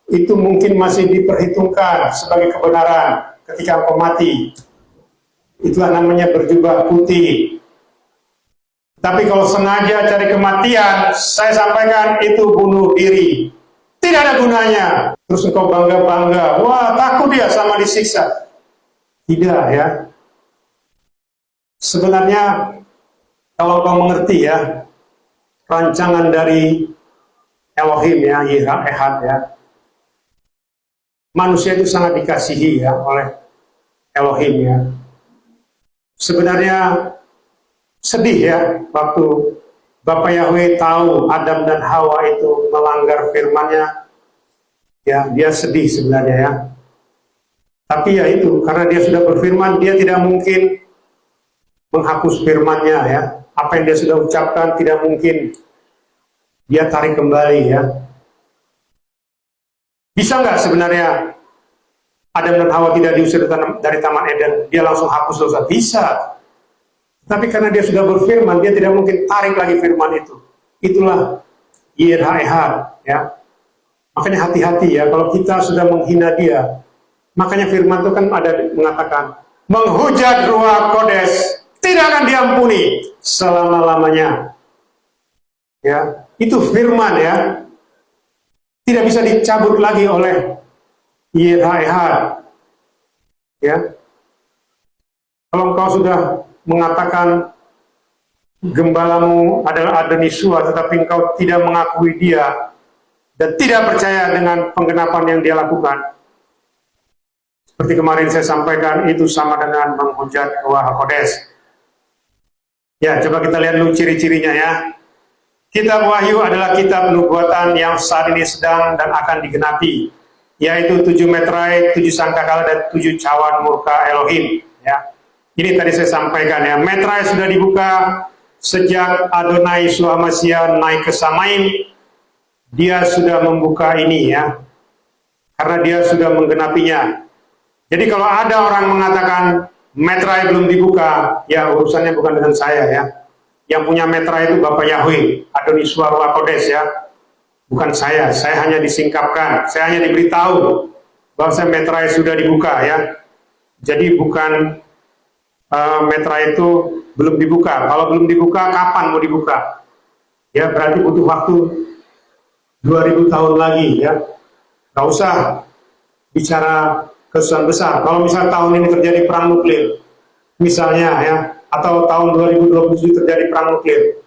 itu mungkin masih diperhitungkan sebagai kebenaran ketika engkau mati. Itulah namanya berjubah putih. Tapi kalau sengaja cari kematian, saya sampaikan itu bunuh diri. Tidak ada gunanya. Terus engkau bangga-bangga, wah takut dia sama disiksa. Tidak ya. Sebenarnya kalau kau mengerti ya, rancangan dari Elohim ya, Yirah Ehad ya, manusia itu sangat dikasihi ya oleh Elohim ya. Sebenarnya sedih ya waktu Bapak Yahweh tahu Adam dan Hawa itu melanggar firman-Nya. Ya, dia sedih sebenarnya ya. Tapi ya itu, karena dia sudah berfirman, dia tidak mungkin menghapus firman-Nya ya. Apa yang dia sudah ucapkan tidak mungkin dia tarik kembali ya. Bisa nggak sebenarnya Adam dan Hawa tidak diusir dari Taman Eden, dia langsung hapus dosa? Bisa. Tapi karena dia sudah berfirman, dia tidak mungkin tarik lagi firman itu. Itulah Yirah Ehad ya. Makanya hati-hati ya, kalau kita sudah menghina dia. Makanya firman itu kan ada mengatakan, menghujat Ruach Kodes tidak akan diampuni selama-lamanya. Ya, itu firman ya. Tidak bisa dicabut lagi oleh Yirah Ehad. Ya. Kalau engkau sudah mengatakan gembalamu adalah Adonisua, tetapi engkau tidak mengakui dia dan tidak percaya dengan penggenapan yang dia lakukan, seperti kemarin saya sampaikan, itu sama dengan menghujat Ruach Kodes. Ya, coba kita lihat dulu ciri-cirinya ya. Kitab Wahyu adalah kitab nubuatan yang saat ini sedang dan akan digenapi, yaitu 7 meterai, 7 sangkakala, dan 7 cawan murka Elohim. Ya. Ini tadi saya sampaikan ya, meterai sudah dibuka sejak Adonai Yeshua Mashiach naik ke Samaim. Dia sudah membuka ini ya, karena dia sudah menggenapinya. Jadi kalau ada orang mengatakan meterai belum dibuka, ya urusannya bukan dengan saya ya. Yang punya meterai itu Bapak Yahweh, Adonisua Ruach Kodes ya. Bukan saya hanya disingkapkan, saya hanya diberitahu bahwa meterai sudah dibuka ya. Jadi bukan meterai itu belum dibuka. Kalau belum dibuka, kapan mau dibuka? Ya berarti butuh waktu 2000 tahun lagi ya. Gak usah bicara kesusahan besar. Kalau misalnya tahun ini terjadi perang nuklir, misalnya ya, atau tahun 2027 terjadi perang nuklir,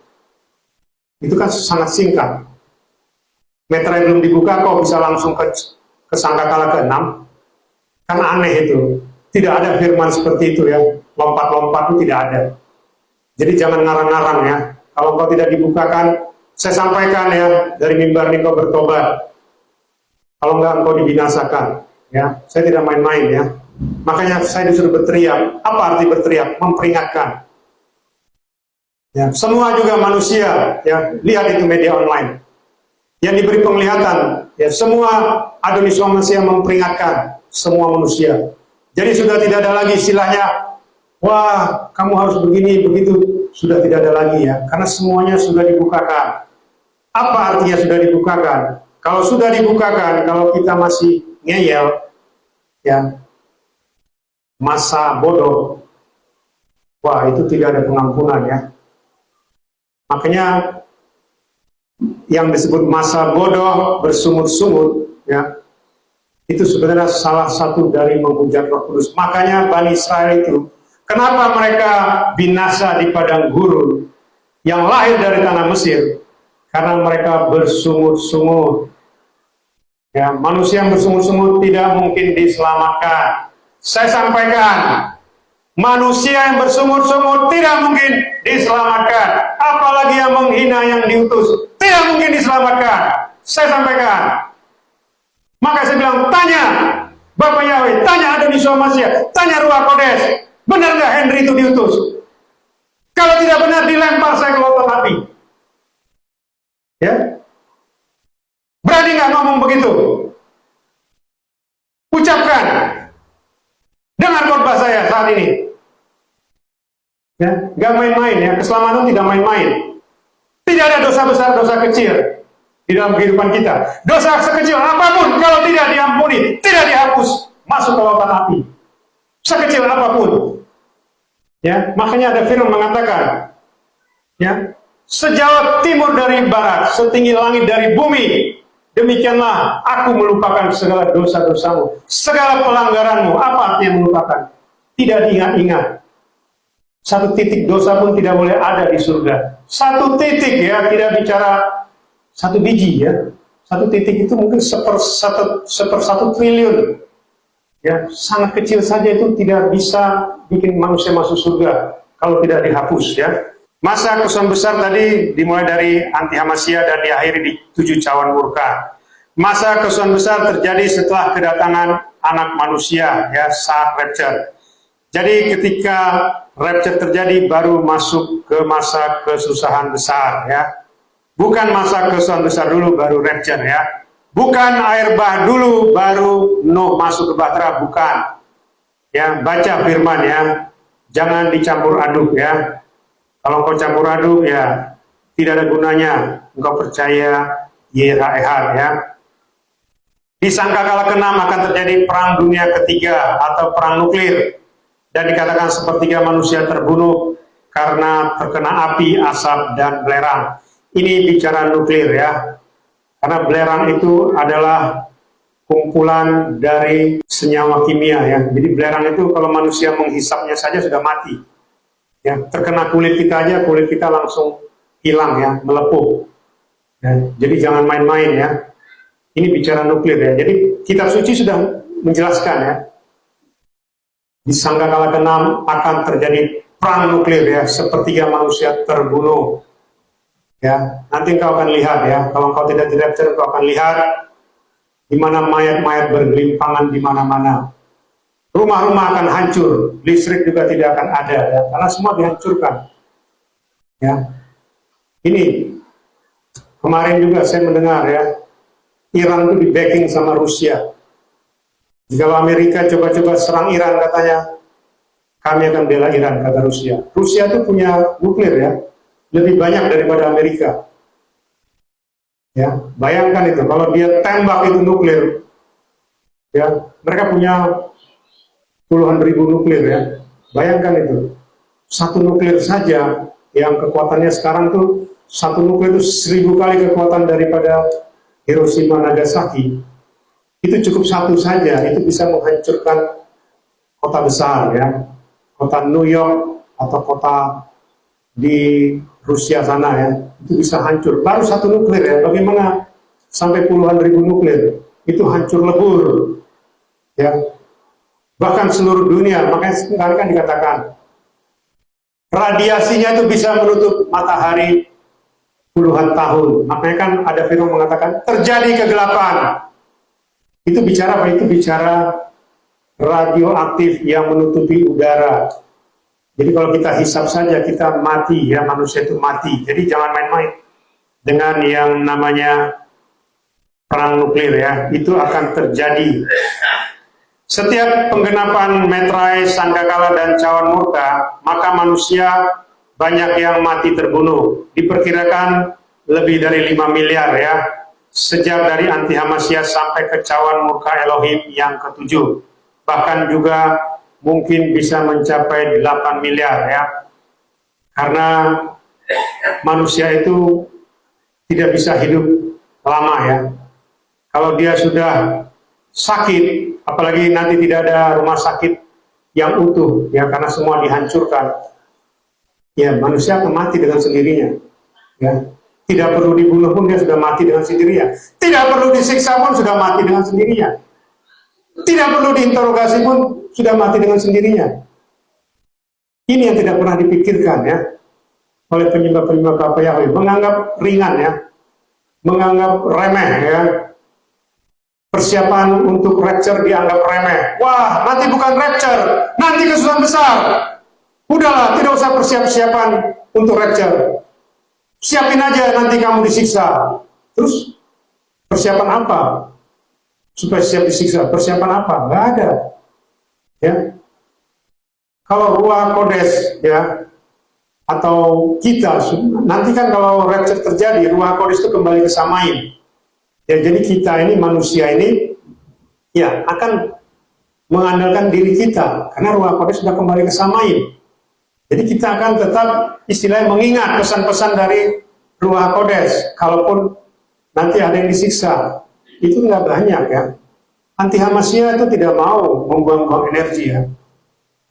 itu kan sangat singkat. Meterai belum dibuka kok bisa langsung ke sangkakala ke-6? Kan aneh itu. Tidak ada firman seperti itu ya. Lompat-lompat itu tidak ada. Jadi jangan ngarang-ngarang ya. Kalau kau tidak dibukakan, saya sampaikan ya, dari mimbar ini kau bertobat. Kalau enggak engkau dibinasakan ya. Saya tidak main-main ya. Makanya saya disuruh berteriak. Apa arti berteriak? Memperingatkan. Ya, semua juga manusia ya. Lihat itu media online yang diberi penglihatan ya, semua Adonis Mashiach memperingatkan semua manusia. Jadi sudah tidak ada lagi istilahnya, wah kamu harus begini begitu, sudah tidak ada lagi ya, karena semuanya sudah dibukakan. Apa artinya sudah dibukakan? Kalau sudah dibukakan, kalau kita masih ngeyel ya, masa bodoh, wah itu tidak ada pengampunan ya. Makanya yang disebut masa bodoh bersungut-sungut ya, itu sebenarnya salah satu dari menghujat Roh Kudus. Makanya Bani Israel itu, kenapa mereka binasa di padang gurun yang lahir dari tanah Mesir? Karena mereka bersungut-sungut ya. Manusia yang bersungut-sungut tidak mungkin diselamatkan. Saya sampaikan, manusia yang bersungut-sungut tidak mungkin diselamatkan. Apalagi yang menghina yang diutus, tidak mungkin diselamatkan. Saya sampaikan. Maka saya bilang, tanya Bapak Yahweh, tanya Adoni Somasia, tanya Ruach Kodes, benar nggak Henry itu diutus? Kalau tidak benar, dilempar saya ke lautan api. Ya, berani nggak ngomong begitu? Ucapkan dengan khotbah saya saat ini. Ya, nggak main-main ya, keselamatan tidak main-main. Tidak ada dosa besar, dosa kecil di dalam kehidupan kita. Dosa sekecil apapun kalau tidak diampuni, tidak dihapus, masuk ke lautan api. Sekecil apapun. Ya, makanya ada firman mengatakan, ya, sejauh timur dari barat, setinggi langit dari bumi, demikianlah aku melupakan segala dosa-dosamu, segala pelanggaranmu. Apa artinya melupakan? Tidak diingat-ingat. Satu titik dosa pun tidak boleh ada di surga. Satu titik ya, tidak bicara satu biji ya. Satu titik itu mungkin seper satu triliun. Ya, sangat kecil saja itu tidak bisa bikin manusia masuk surga kalau tidak dihapus ya. Masa kesusahan besar tadi dimulai dari anti Hamasya dan diakhiri di 7 cawan murka. Masa kesusahan besar terjadi setelah kedatangan anak manusia ya, saat rapture. Jadi ketika rapture terjadi baru masuk ke masa kesusahan besar ya. Bukan masa kesusahan besar dulu baru rapture ya. Bukan air bah dulu baru Nuh masuk ke bahtera, bukan. Ya, baca firman ya. Jangan dicampur aduk ya. Kalau engkau campur aduk ya tidak ada gunanya engkau percaya YHWH ya. Di sangkakala ke-6 akan terjadi perang dunia ketiga atau perang nuklir. Dan dikatakan sepertiga manusia terbunuh karena terkena api, asap, dan belerang. Ini bicara nuklir ya. Karena belerang itu adalah kumpulan dari senyawa kimia ya. Jadi belerang itu kalau manusia menghisapnya saja sudah mati. Ya, terkena kulit kita aja, kulit kita langsung hilang ya, melepuh. Ya, jadi jangan main-main ya. Ini bicara nuklir ya. Jadi kitab suci sudah menjelaskan ya. Di sangkakala ke-6 akan terjadi perang nuklir ya, sepertiga manusia terbunuh. Ya, nanti engkau akan lihat ya, kalau engkau tidak di-rapture, engkau akan lihat di mana mayat-mayat bergelimpangan di mana-mana. Rumah-rumah akan hancur, listrik juga tidak akan ada ya, karena semua dihancurkan. Ya. Ini kemarin juga saya mendengar ya, Iran itu di backing sama Rusia. Jika Amerika coba-coba serang Iran katanya, kami akan bela Iran, kata Rusia. Rusia itu punya nuklir ya, lebih banyak daripada Amerika. Ya, bayangkan itu, kalau dia tembak itu nuklir, ya, mereka punya puluhan ribu nuklir ya. Bayangkan itu, satu nuklir saja yang kekuatannya sekarang tuh, satu nuklir itu 1000 kali kekuatan daripada Hiroshima Nagasaki. Itu cukup satu saja, itu bisa menghancurkan kota besar ya, kota New York atau kota di Rusia sana ya, itu bisa hancur. Baru satu nuklir ya, bagaimana sampai puluhan ribu nuklir, itu hancur lebur ya. Bahkan seluruh dunia, makanya sekarang kan dikatakan radiasinya itu bisa menutup matahari puluhan tahun. Makanya kan ada firman mengatakan terjadi kegelapan. Itu bicara apa? Itu bicara radioaktif yang menutupi udara. Jadi kalau kita hisap saja kita mati ya, manusia itu mati. Jadi jangan main-main dengan yang namanya perang nuklir ya. Itu akan terjadi. Setiap penggenapan metrai, sangkakala, dan cawan murka, maka manusia banyak yang mati terbunuh. Diperkirakan lebih dari 5 miliar ya. Sejak dari anti Hamasya sampai ke cawan murka Elohim yang ke-7. Bahkan juga mungkin bisa mencapai 8 miliar ya. Karena manusia itu tidak bisa hidup lama ya. Kalau dia sudah sakit, apalagi nanti tidak ada rumah sakit yang utuh ya, karena semua dihancurkan. Ya, manusia akan mati dengan sendirinya. Ya. Tidak perlu dibunuh pun dia sudah mati dengan sendirinya. Tidak perlu disiksa pun sudah mati dengan sendirinya. Tidak perlu diinterogasi pun sudah mati dengan sendirinya. Ini yang tidak pernah dipikirkan ya oleh penyembah-penyembah Bapa Yahweh. Menganggap ringan ya, menganggap remeh ya. persiapan untuk rapture dianggap remeh. Wah, nanti bukan rapture, nanti kesusahan besar. Udahlah, tidak usah persiapan untuk rapture. Siapin aja nanti kamu disiksa. Terus persiapan apa? Supaya siap disiksa. Persiapan apa? Nggak ada. Ya. Kalau Ruach Kodes, ya, atau kita nanti kan kalau rapture terjadi, Ruach Kodes itu kembali ke Samaim. Ya, jadi kita ini manusia ini ya akan mengandalkan diri kita karena Ruach Kodes sudah kembali ke Samaim. Jadi kita akan tetap istilahnya mengingat pesan-pesan dari Ruach Kodes. Kalaupun nanti ada yang disiksa, itu nggak banyak ya. Anti Hamasya itu tidak mau membuang-buang energi ya.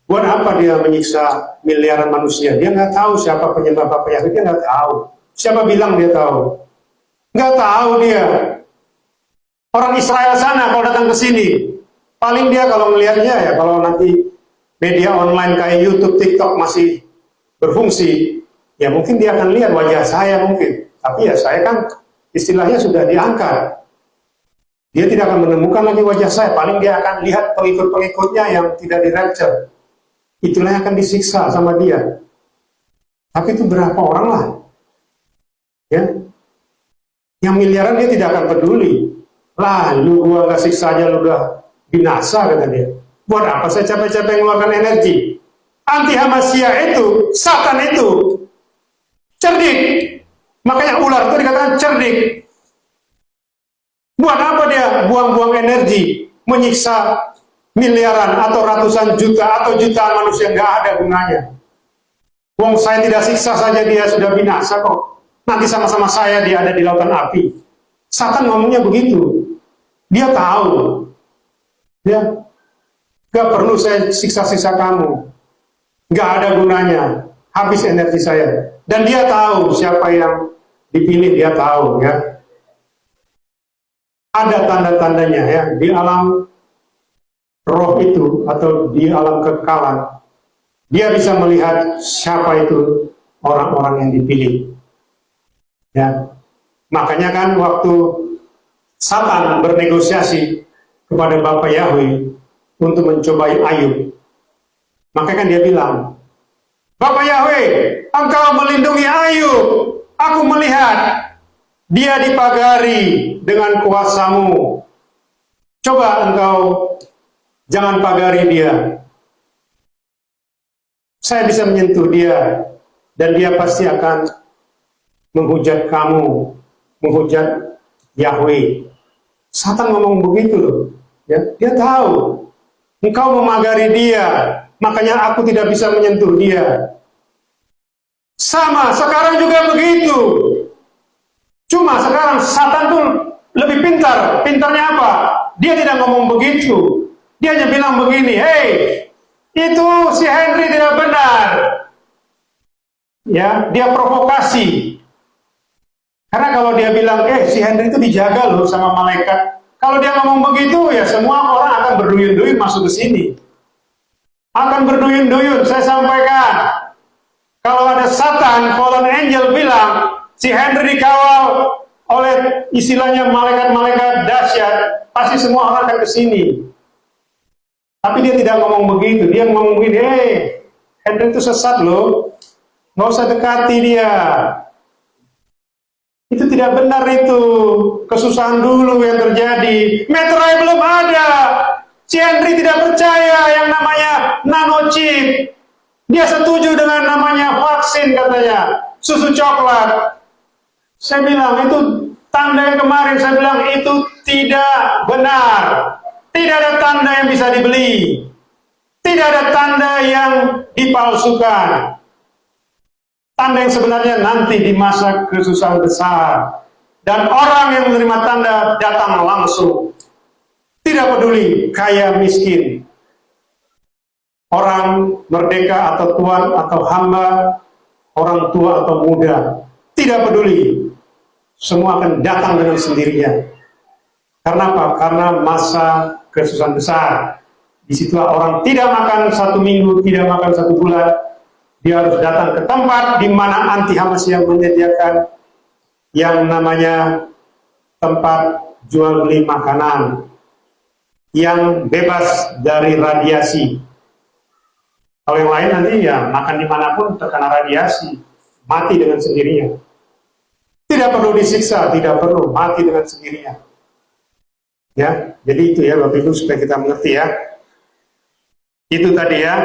Buat apa dia menyiksa miliaran manusia? Dia nggak tahu siapa penyebab apa-apa, dia nggak tahu. Siapa bilang dia tahu? Nggak tahu dia. Orang Israel sana kalau datang ke sini, paling dia kalau melihatnya ya, kalau nanti media online kayak YouTube, TikTok masih berfungsi, ya mungkin dia akan lihat wajah saya mungkin. Tapi ya saya kan istilahnya sudah diangkat. Dia tidak akan menemukan lagi wajah saya, paling dia akan lihat pengikut-pengikutnya yang tidak di-rapture. Itulah yang akan disiksa sama dia. Tapi itu berapa orang lah. Ya. Yang miliaran dia tidak akan peduli. Lah, lu gua nggak siksa aja lu udah binasa, kata dia. Buat apa saya capek-capek mengeluarkan energi? Anti Hamasya itu, Satan itu cerdik. Makanya ular itu dikatakan cerdik. Buat apa dia buang-buang energi, menyiksa miliaran atau ratusan juta atau jutaan manusia? Nggak ada gunanya. Wong saya tidak siksa saja dia sudah binasa kok. Nanti sama-sama saya dia ada di lautan api. Satan ngomongnya begitu. Dia tahu. Ya, nggak perlu saya siksa-siksa kamu. Nggak ada gunanya. Habis energi saya. Dan dia tahu siapa yang dipilih, dia tahu ya. Ada tanda-tandanya ya di alam roh itu atau di alam kekekalan. Dia bisa melihat siapa itu orang-orang yang dipilih. Ya. Makanya kan waktu Satan bernegosiasi kepada Bapak Yahweh untuk mencobai Ayub, maka kan dia bilang, Bapak Yahweh, engkau melindungi Ayub, aku melihat dia dipagari dengan kuasamu. Coba engkau jangan pagari dia. Saya bisa menyentuh dia, dan dia pasti akan menghujat kamu, menghujat Yahweh. Satan ngomong begitu loh. Ya, dia tahu engkau memagari dia, makanya aku tidak bisa menyentuh dia. Sama, sekarang juga begitu. Cuma sekarang Satan tuh lebih pintar. Pintarnya apa? Dia tidak ngomong begitu. Dia hanya bilang begini, hey, itu si Henry tidak benar. Ya, dia provokasi. Karena kalau dia bilang, si Henry itu dijaga loh sama malaikat. Kalau dia ngomong begitu, ya semua orang akan berduyun-duyun masuk ke sini. Akan berduyun-duyun, saya sampaikan. Kalau ada Satan, fallen angel bilang, si Henry dikawal oleh istilahnya malaikat-malaikat dahsyat, pasti semua orang akan ke sini. Tapi dia tidak ngomong begitu, dia ngomong begini, Henry itu sesat loh, nggak usah dekati dia. Itu tidak benar itu, kesusahan dulu yang terjadi. Meterai belum ada, si Henry tidak percaya yang namanya nanochip. Dia setuju dengan namanya vaksin katanya, susu coklat. Saya bilang itu tanda yang kemarin, saya bilang itu tidak benar. Tidak ada tanda yang bisa dibeli. Tidak ada tanda yang dipalsukan. Tanda yang sebenarnya nanti di masa kesusahan besar. Dan orang yang menerima tanda datang langsung. Tidak peduli kaya miskin. Orang merdeka atau tuan atau hamba, orang tua atau muda. Tidak peduli. Semua akan datang dengan sendirinya. Karena apa? Karena masa kesusahan besar. Disitulah orang tidak makan 1 minggu, tidak makan 1 bulan. Dia harus datang ke tempat di mana anti Hamas yang menyediakan yang namanya tempat jual beli makanan yang bebas dari radiasi. Kalau yang lain nanti ya makan dimanapun terkena radiasi, mati dengan sendirinya. Tidak perlu disiksa, tidak perlu, mati dengan sendirinya. Ya, jadi itu ya Bapak Ibu supaya kita mengerti ya. Itu tadi ya.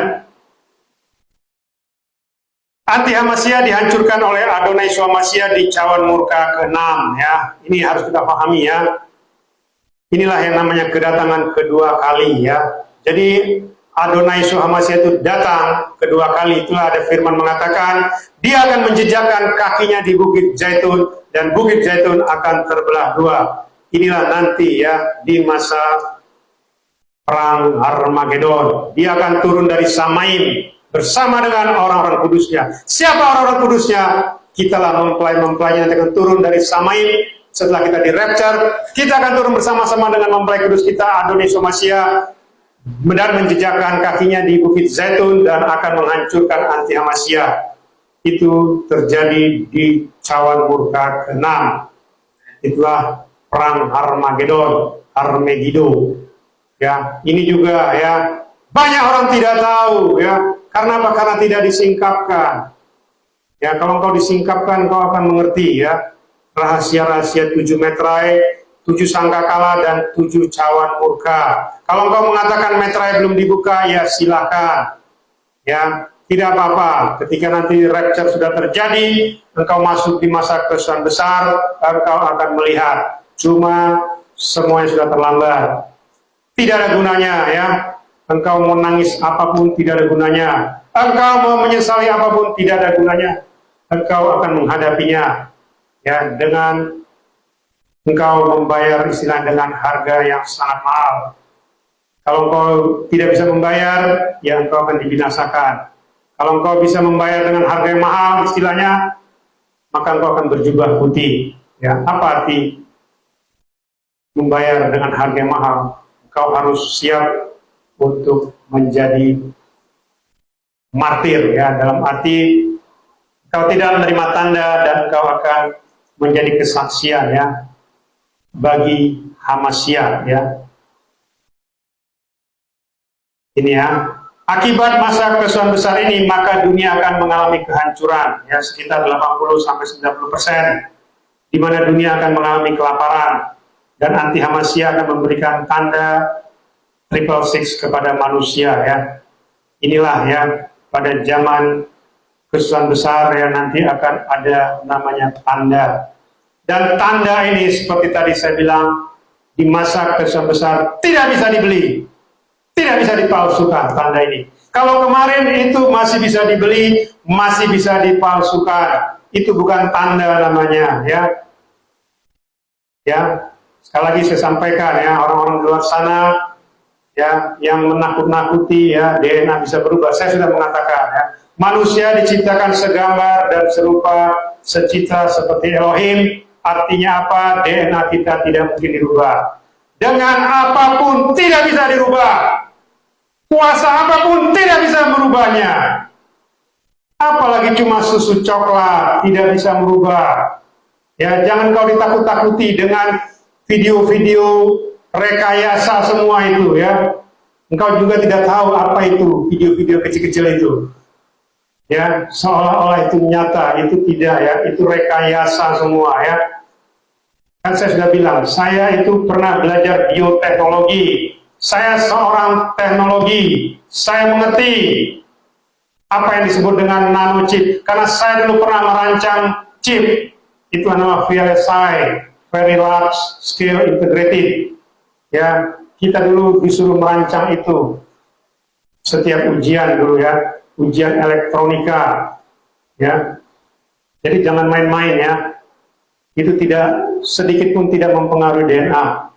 Anti Hamasiyah dihancurkan oleh Adonai Swamasya di cawan murka ke-6 ya. Ini harus kita pahami ya. Inilah yang namanya kedatangan kedua kali ya. Jadi Adonai Swamasya itu datang kedua kali. Itulah ada firman mengatakan dia akan menjejakkan kakinya di Bukit Zaitun dan Bukit Zaitun akan terbelah dua. Inilah nanti ya di masa perang Armageddon. Dia akan turun dari Samaim bersama dengan orang-orang kudusnya. Siapa orang-orang kudusnya? Kitalah mempelai-mempelainya yang akan turun dari Samaim. Setelah kita di rapture, kita akan turun bersama-sama dengan mempelai kudus kita, Adonai Swamasya, dan menjejakkan kakinya di Bukit Zaitun dan akan menghancurkan anti Hamasiyah. Itu terjadi di cawan murka ke-6. Itulah perang Armageddon. Ya, ini juga ya banyak orang tidak tahu ya. Karena apa? Karena tidak disingkapkan. Ya, kalau engkau disingkapkan, kau akan mengerti ya rahasia-rahasia 7 meterai, 7 sangkakala dan 7 cawan murka. Kalau engkau mengatakan meterai belum dibuka, ya silakan. Ya, tidak apa-apa. Ketika nanti rapture sudah terjadi, engkau masuk di masa kesusahan besar, engkau akan melihat. Cuma semuanya sudah terlambat. Tidak ada gunanya ya. Engkau mau nangis apapun tidak ada gunanya. Engkau mau menyesali apapun tidak ada gunanya. Engkau akan menghadapinya ya dengan engkau membayar istilah dengan harga yang sangat mahal. Kalau engkau tidak bisa membayar, ya engkau akan dibinasakan. Kalau engkau bisa membayar dengan harga yang mahal istilahnya, maka engkau akan berjubah putih. Ya, apa arti membayar dengan harga yang mahal? Engkau harus siap untuk menjadi martir ya, dalam arti kau tidak menerima tanda dan kau akan menjadi kesaksian ya bagi Hamasiyah ya. Ini ya, akibat masa kesusahan besar ini maka dunia akan mengalami kehancuran ya sekitar 80-90%, di mana dunia akan mengalami kelaparan dan anti Hamasiyah akan memberikan tanda 666 kepada manusia ya. Inilah ya pada zaman kesusahan besar ya nanti akan ada namanya tanda. Dan tanda ini seperti tadi saya bilang di masa kesusahan besar tidak bisa dibeli. Tidak bisa dipalsukan tanda ini. Kalau kemarin itu masih bisa dibeli, masih bisa dipalsukan. Itu bukan tanda namanya ya. Ya, sekali lagi saya sampaikan ya, orang-orang di luar sana ya yang menakut-nakuti ya DNA bisa berubah. Saya sudah mengatakan ya, manusia diciptakan segambar dan serupa secitra seperti Elohim. Artinya apa? DNA kita tidak mungkin dirubah. Dengan apapun tidak bisa dirubah. Kuasa apapun tidak bisa merubahnya. Apalagi cuma susu coklat tidak bisa merubah. Ya, jangan kau ditakut-takuti dengan video-video rekayasa semua itu ya. Engkau juga tidak tahu apa itu video-video kecil-kecil itu. Ya, seolah-olah itu nyata, itu tidak ya, itu rekayasa semua ya. Kan saya sudah bilang, saya itu pernah belajar bioteknologi. Saya seorang teknologi. Saya mengerti apa yang disebut dengan nanochip karena saya dulu pernah merancang chip. Itu nama VLSI, Very Large Scale Integrated. Ya, kita dulu disuruh merancang itu. Setiap ujian dulu ya, ujian elektronika. Ya. Jadi jangan main-main ya. Itu tidak sedikit pun tidak mempengaruhi DNA.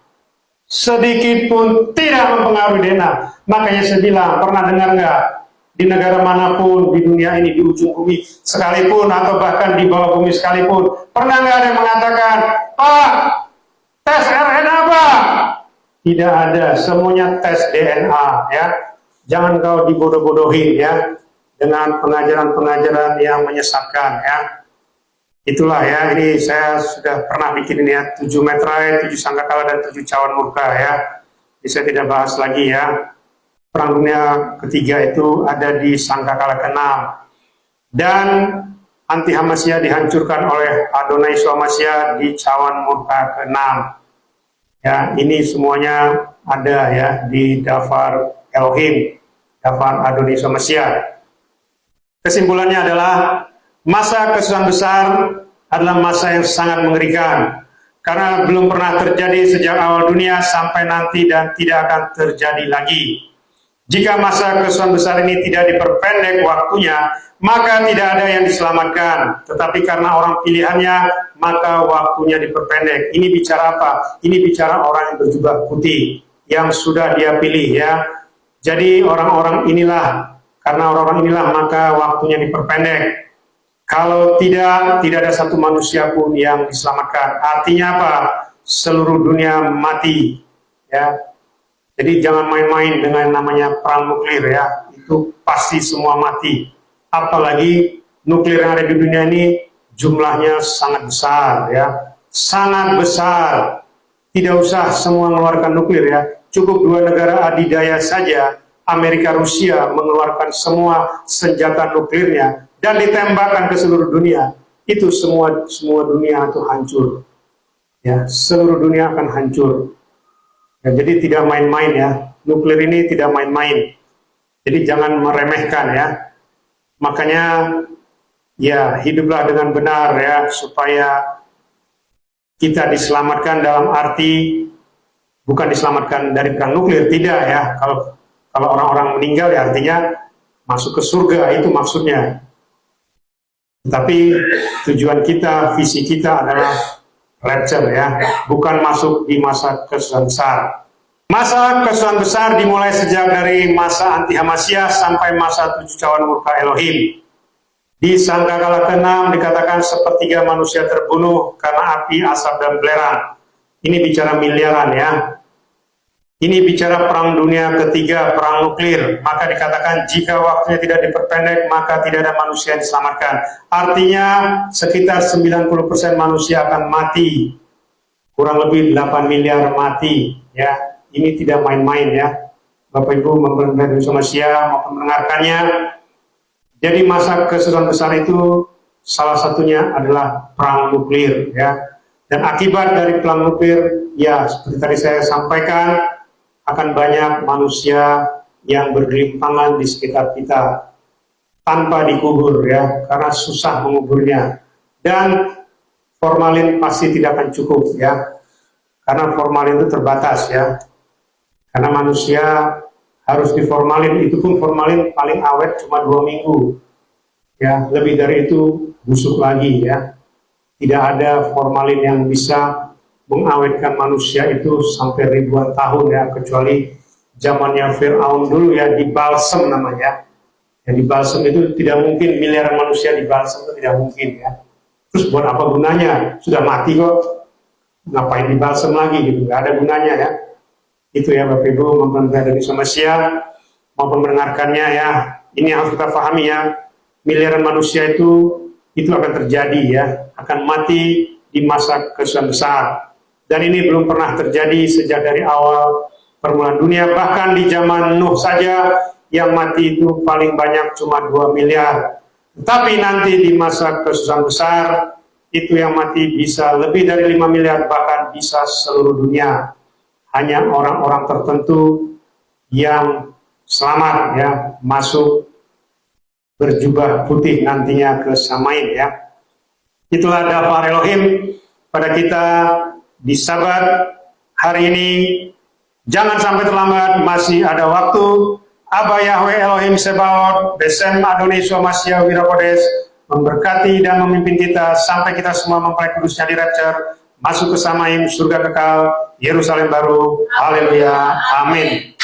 Sedikit pun tidak mempengaruhi DNA. Makanya saya bilang, pernah dengar nggak di negara manapun di dunia ini, di ujung bumi sekalipun atau bahkan di bawah bumi sekalipun, pernah nggak ada yang mengatakan, Pak, tes RNA Pak? Tidak ada, semuanya tes DNA ya. Jangan kau dibodoh-bodohin ya dengan pengajaran-pengajaran yang menyesatkan ya. itulah ya, ini saya sudah pernah bikin ini ya, 7 meterai, 7 sangkakala, dan 7 cawan murka ya. Jadi saya tidak bahas lagi ya. Perang Dunia Ketiga itu ada di sangkakala ke-6. Dan anti Hamasya dihancurkan oleh Adonai Swamasya di cawan murka ke-6. Ya, ini semuanya ada ya di Dafar Elohim, Dafar Adonai Swamasya. Kesimpulannya adalah masa kesusahan besar adalah masa yang sangat mengerikan karena belum pernah terjadi sejak awal dunia sampai nanti dan tidak akan terjadi lagi. Jika masa kesusahan besar ini tidak diperpendek waktunya, maka tidak ada yang diselamatkan. Tetapi karena orang pilihannya, maka waktunya diperpendek. Ini bicara apa? Ini bicara orang yang berjubah putih yang sudah dia pilih ya. Jadi orang-orang inilah, karena orang-orang inilah maka waktunya diperpendek. Kalau tidak ada satu manusia pun yang diselamatkan. Artinya apa? Seluruh dunia mati. Ya. Jadi jangan main-main dengan namanya perang nuklir ya. Itu pasti semua mati. Apalagi nuklir yang ada di dunia ini jumlahnya sangat besar ya. Sangat besar. Tidak usah semua mengeluarkan nuklir ya. Cukup 2 negara adidaya saja, Amerika Rusia, mengeluarkan semua senjata nuklirnya dan ditembakkan ke seluruh dunia. Itu semua dunia itu hancur. Ya, seluruh dunia akan hancur. Ya, jadi tidak main-main ya. Nuklir ini tidak main-main. Jadi jangan meremehkan ya. Makanya ya hiduplah dengan benar ya supaya kita diselamatkan dalam arti bukan diselamatkan dari perang nuklir, tidak ya. Kalau orang-orang meninggal ya artinya masuk ke surga, itu maksudnya. Tapi tujuan kita, visi kita adalah rapture ya, bukan masuk di masa kesusahan besar. Masa kesusahan besar dimulai sejak dari masa anti Hamasya sampai masa 7 cawan murka Elohim. Di sangkakala ke-6 dikatakan sepertiga manusia terbunuh karena api, asap, dan belerang. Ini bicara miliaran ya. Ini bicara perang dunia ketiga, perang nuklir. Maka dikatakan jika waktunya tidak diperpendek, maka tidak ada manusia yang diselamatkan. Artinya sekitar 90% manusia akan mati. Kurang lebih 8 miliar mati. Ya, ini tidak main-main ya. Bapak Ibu maupun mendengarkannya. Jadi masa kesusahan besar itu salah satunya adalah perang nuklir ya. Dan akibat dari perang nuklir, ya seperti tadi saya sampaikan, akan banyak manusia yang bergelimpangan di sekitar kita tanpa dikubur ya, karena susah menguburnya. Dan formalin pasti tidak akan cukup ya, karena formalin itu terbatas ya. Karena manusia harus diformalin, itu pun formalin paling awet cuma 2 minggu ya, lebih dari itu busuk lagi ya. Tidak ada formalin yang bisa mengawetkan manusia itu sampai ribuan tahun ya, kecuali zamannya Fir'aun dulu ya, dibalsem namanya. Ya, dibalsem itu tidak mungkin, miliaran manusia dibalsem itu tidak mungkin ya. Terus buat apa gunanya? Sudah mati kok, ngapain dibalsem lagi gitu, nggak ada gunanya ya. Itu ya Bapak Ibu maupun dari Swamasya maupun mendengarkannya ya. Ini harus kita pahami ya, miliaran manusia itu akan terjadi ya, akan mati di masa kesusahan besar. Dan ini belum pernah terjadi sejak dari awal permulaan dunia. Bahkan di zaman Nuh saja yang mati itu paling banyak cuma 2 miliar. Tapi nanti di masa kesusahan besar itu yang mati bisa lebih dari 5 miliar, bahkan bisa seluruh dunia. Hanya orang-orang tertentu yang selamat ya, masuk berjubah putih nantinya ke Samain ya. Itulah Dafar Elohim pada kita di Sabat hari ini. Jangan sampai terlambat, masih ada waktu. Aba Yahweh Elohim Sebaot, Besem Adonai Swamasya Wirakodes, memberkati dan memimpin kita sampai kita semua mempelai kudusnya di rapture, masuk ke Samaim, surga kekal, Yerusalem baru. Haleluya, amin.